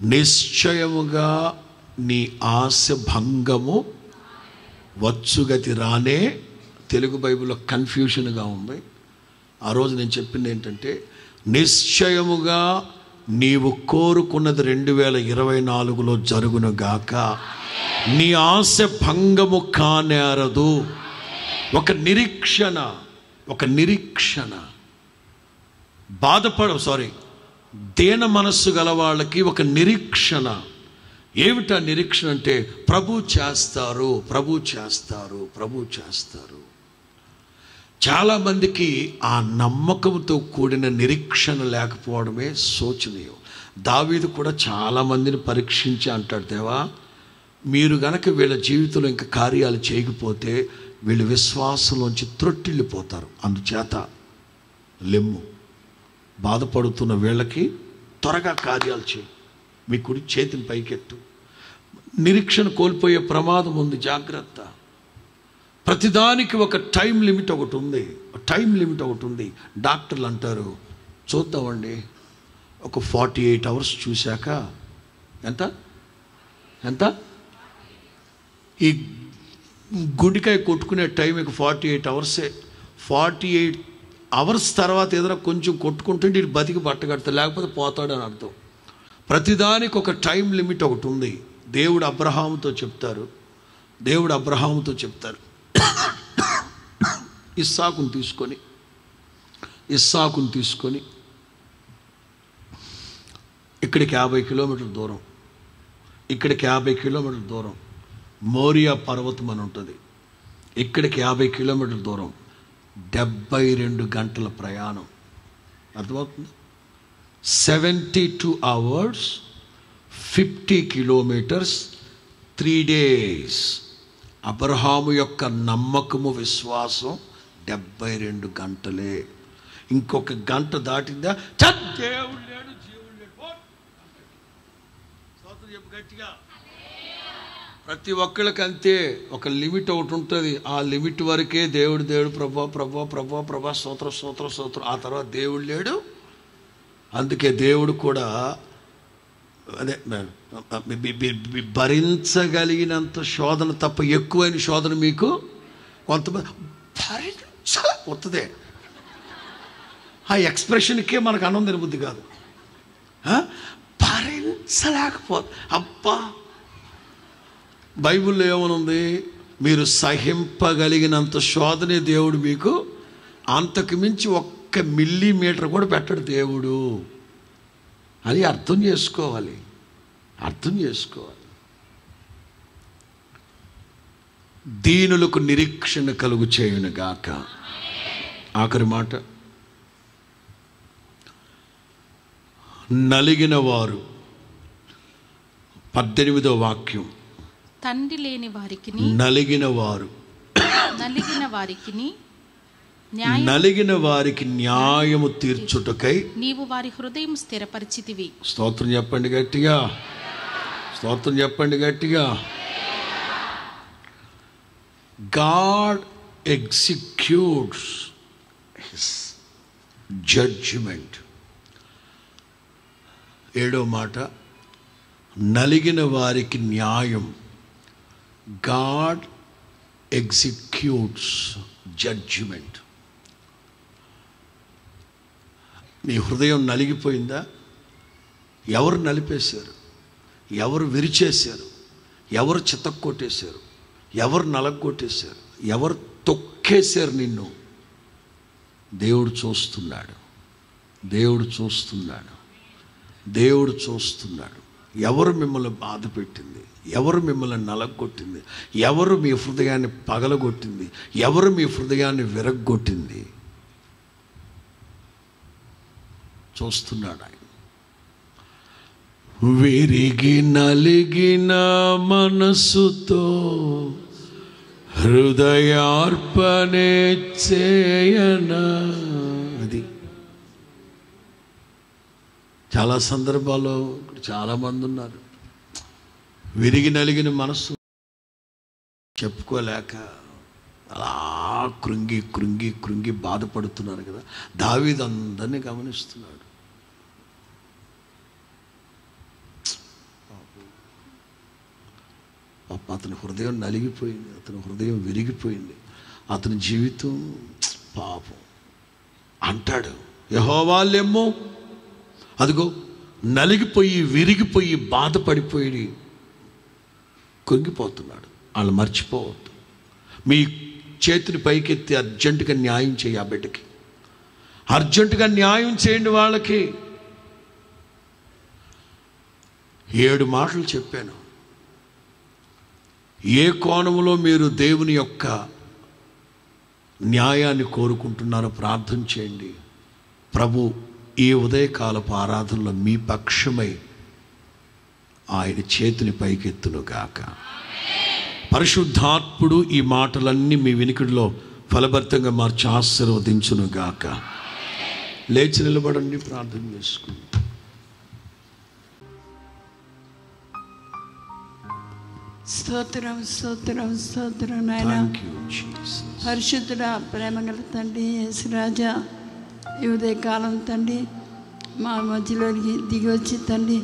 [SPEAKER 1] నిశ్చయముగా నీ ఆశ భంగము వచ్చుగతి రానే. తెలుగు బైబిల్లో కన్ఫ్యూషన్గా ఉంది. ఆ రోజు నేను చెప్పింది ఏంటంటే, నిశ్చయముగా నీవు కోరుకున్నది 2024లో జరుగును గాక. నీ ఆశ భంగము కానేరదు. ఒక నిరీక్షణ. దేన మనస్సు గల వాళ్ళకి ఒక నిరీక్షణ. ఏమిటా నిరీక్షణ అంటే, ప్రభు చేస్తారు. చాలామందికి ఆ నమ్మకంతో కూడిన నిరీక్షణ లేకపోవడమే శోచనీయం. దావీదు కూడా చాలామందిని పరీక్షించి అంటాడు, దేవా, మీరు గనక వీళ్ళ జీవితంలో ఇంకా కార్యాలు చేయకపోతే వీళ్ళు విశ్వాసంలోంచి త్రొట్టిల్లిపోతారు. అందుచేత లెమ్ము, బాధపడుతున్న వీళ్ళకి త్వరగా కార్యాలు చేయి, మీ కుడి చేతిని పైకెత్తు. నిరీక్షణ కోల్పోయే ప్రమాదం ఉంది, జాగ్రత్త. ప్రతిదానికి ఒక టైం లిమిట్ ఒకటి ఉంది. డాక్టర్లు అంటారు, చూద్దామండి, ఒక 48 అవర్స్ చూశాక ఎంత ఈ గుండెకాయ కొట్టుకునే టైం ఇక 48 అవర్సే. 48 అవర్స్ తర్వాత ఏదైనా కొంచెం కొట్టుకుంటుంటే ఇటు బతికి బట్టగడతాడు, లేకపోతే పోతాడని అర్థం. ప్రతిదానికి ఒక టైం లిమిట్ ఒకటి ఉంది. దేవుడు అబ్రహాముతో చెప్తారు, ఇస్సాకును తీసుకొని ఇక్కడికి 50 కిలోమీటర్ల దూరం, మోరియా పర్వతం అని ఉంటుంది. ఇక్కడికి 50 కిలోమీటర్ల దూరం, 72 గంటల ప్రయాణం. అర్థమవుతుంది? 72 hours, 50 కిలోమీటర్స్, 3 days. అబ్రహాము యొక్క నమ్మకము, విశ్వాసం 72 గంటలే. ఇంకొక గంట దాటిందా, దేవుడు లేడు, జీవుడు లేడు. చెప్పు గట్టిగా. ప్రతి ఒక్కళ్ళకి అంతే, ఒక లిమిట్ ఒకటి ఉంటుంది. ఆ లిమిట్ వరకే దేవుడు ప్రభా స్తోత్రం. ఆ తర్వాత దేవుడు లేడు. అందుకే దేవుడు కూడా అదే భరించగలిగినంత శోధన తప్ప ఎక్కువైన శోధన మీకు కొంతమంది వస్తుంది. ఆ ఎక్స్ప్రెషన్కే మనకు అన్నం తినబుద్ధి కాదు. భరించలేకపోతే అబ్బా, బైబిల్లో ఏమనుంది? మీరు సహింపగలిగినంత శోధనే దేవుడు మీకు, అంతకు మించి 1 మిల్లీమీటర్ కూడా పెట్టడు దేవుడు. అది అర్థం చేసుకోవాలి. దీనులకు నిరీక్షణ కలుగు చేయునుగాక. ఆఖరి మాట, నలిగిన వారు. 18వ వాక్యం,
[SPEAKER 2] తండ్రి లేని వారికి
[SPEAKER 1] నలిగిన వారికి న్యాయము తీర్చుటకై
[SPEAKER 2] నీవు వారి హృదయం స్థిరపరిచితివి.
[SPEAKER 1] స్తోత్రం చెప్పండి గట్టిగా. స్తోత్రం చెప్పండి గట్టిగా. God executes his judgment. 7వ మాట, నలిగిన వారికి న్యాయం. God executes judgment. నీ హృదయం నలిగిపోయిందా? ఎవరు నలిపేశారు? ఎవరు విరిచేశారు? ఎవరు చితక్కొట్టేశారు? ఎవరు నలగొట్టేశారు? ఎవరు తొక్కేశారు నిన్ను? దేవుడు చూస్తున్నాడు. దేవుడు చూస్తున్నాడు. దేవుడు చూస్తున్నాడు. ఎవరు మిమ్మల్ని బాధ పెట్టింది? ఎవరు మిమ్మల్ని నలగొట్టింది? ఎవరు మీ హృదయాన్ని పగలగొట్టింది? ఎవరు మీ హృదయాన్ని విరగ్గొట్టింది? చూస్తున్నాడు ఆయన. విరిగి నలిగిన మనసుతో హృదయార్పణే చేయనా. అది చాలా సందర్భాల్లో చాలామంది ఉన్నారు, విరిగి నలిగిన మనసు చెప్పుకోలేక అలా కృంగి కృంగి కృంగి బాధపడుతున్నారు కదా. దావీదు అందరినీ గమనిస్తున్నాడు. అతని హృదయం నలిగిపోయింది, అతని హృదయం విరిగిపోయింది, అతని జీవితం పాపం. అంటాడు, యెహోవా లెమ్ము. అదిగో నలిగిపోయి విరిగిపోయి బాధపడిపోయి కృంగిపోతున్నాడు. వాళ్ళు మర్చిపోవద్దు. మీ చేతిని పైకెత్తి అర్జెంటుగా న్యాయం చేయి. ఆ బిడ్డకి అర్జెంటుగా న్యాయం చేయండి. వాళ్ళకి 7 మాటలు చెప్పాను. ఏ కోణంలో మీరు దేవుని యొక్క న్యాయాన్ని కోరుకుంటున్నారో ప్రార్థన చేయండి. ప్రభు ఈ ఉదయకాలపు ఆరాధనలో మీ పక్షమై ఆయన చేతిని పైకెత్తునుగాక. పరిశుద్ధాత్ముడు ఈ మాటలన్నీ మీ వినికిడిలో ఫలభరితంగా మార్చి ఆశీర్వదించునుగాక. లేచి నిలబడండి, ప్రార్థన చేసుకుందాం.
[SPEAKER 3] స్తోత్రం స్తోత్రం స్తోత్రం నాయనా. పరిశుద్ధుడా, ప్రేమగల తండ్రి యేసురాజా, ఈ ఉదయకాలం తండ్రి మా మధ్యలోకి దిగి వచ్చి తండ్రి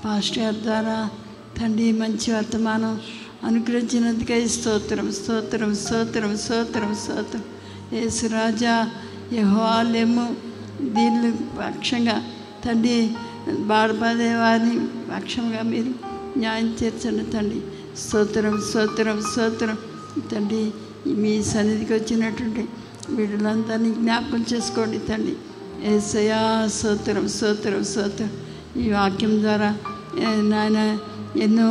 [SPEAKER 3] పాస్టర్ ద్వారా తండ్రి మంచి వర్తమానం అనుగ్రహించినందుకే స్తోత్రం స్తోత్రం స్తోత్రం స్తోత్రం స్తోత్రం. యేసురాజా, యెహోవా లెమ్ము. దీని పక్షంగా తండ్రి బాధపడే వారిని పక్షంగా మీరు న్యాయం తీర్చండి తండ్రి. స్తోత్రం స్తోత్రం స్తోత్రం తండ్రి. మీ సన్నిధికి వచ్చినటువంటి వీళ్ళందరినీ జ్ఞాపకం చేసుకోండి తండ్రి. యేసయ్యా స్తోత్రం స్తోత్రం స్తోత్రం. ఈ వాక్యం ద్వారా నాయన ఎన్నో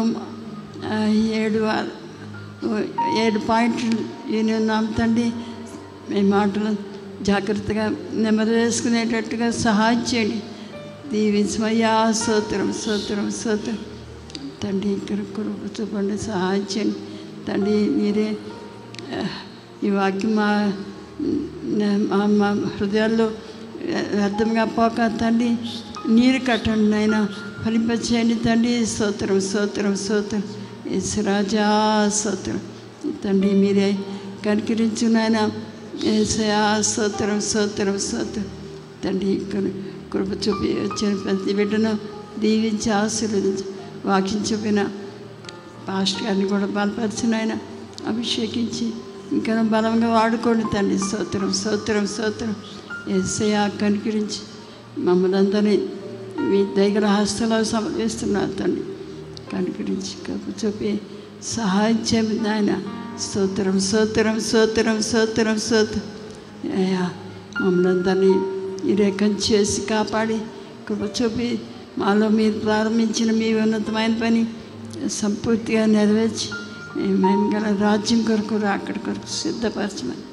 [SPEAKER 3] 7 పాయింట్లు విని ఉన్నాం తండ్రి. మీ మాటలు జాగ్రత్తగా నెమ్మది వేసుకునేటట్టుగా సహాయం చేయండి. దీవించమయ్యా. స్తోత్రం స్తోత్రం స్తోత్రం తండ్రి. ఇక్కడ కృప చూపండి, సహాయం చేయండి తండ్రి. మీరే ఈ వాక్యం మా హృదయాల్లో వ్యర్థంగా పోక తండ్రి నీరు కట్టండి నాయన, ఫలింపచేయండి తండ్రి. స్తోత్రం స్తోత్రం స్తోత్రం. యేసురాజా స్తోత్రం తండ్రి. మీరే కనికరించు నాయన. యేసయ్యా స్తోత్రం స్తోత్రం స్తోత్రం తండ్రి. కృప చూపి వచ్చిన ప్రతి బిడ్డను దీవించి ఆశీర్వదించి వాక్యం చూపిన పాస్టర్ గారిని కూడా బలపరిచిన ఆయన అభిషేకించి ఇంకా బలంగా వాడుకోండి తండ్రి. స్తోత్రం స్తోత్రం స్తోత్రం. యేసయ్యా కనికరించి మమ్మల్ని అందరినీ మీ దగ్గర హస్తాలు సమర్పిస్తున్నారు తండ్రి. కనికరించి కృప చూపి సహాయం చేయండి ఆయన. స్తోత్రం స్తోత్రం స్తోత్రం స్తోత్రం స్తోత్రం. అయ్యా మమ్మల్ని అందరినీ రేఖం చేసి కాపాడి కృప చూపి మాలో మీరు ప్రారంభించిన మీ ఉన్నతమైన పని సంపూర్తిగా నెరవేర్చి మేము గల రాజ్యం కొరకు అక్కడి కొరకు సిద్ధపరచమని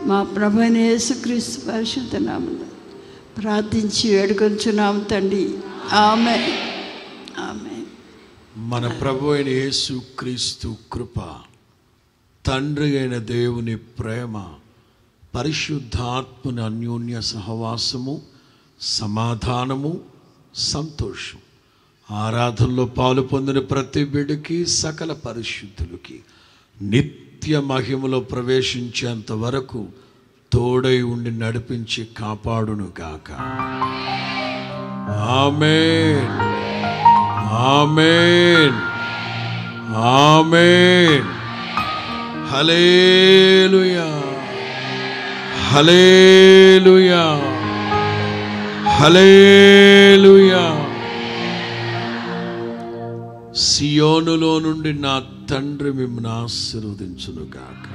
[SPEAKER 3] మా ప్రభువైన యేసుక్రీస్తు పరిశుద్ధ నామములో ప్రార్థించి వేడుకొంచున్నాము తండ్రి. ఆమేన్ ఆమేన్.
[SPEAKER 1] మన ప్రభువైన యేసుక్రీస్తు కృప, తండ్రి అయిన దేవుని ప్రేమ, పరిశుద్ధాత్మని అన్యోన్య సహవాసము, సమాధానము, సంతోషం ఆరాధనలో పాలు పొందిన ప్రతి బిడ్డకి, సకల పరిశుద్ధులకి నిత్య మహిమలో ప్రవేశించేంత వరకు తోడై ఉండి నడిపించి కాపాడును గాక. ఆమేన్, ఆమేన్, ఆమేన్. హల్లెలూయా, హల్లెలూయా, హల్లెలూయా. సియోనులో నుండి నా తండ్రి మిమ్మల్ని ఆశీర్వదించును గాక.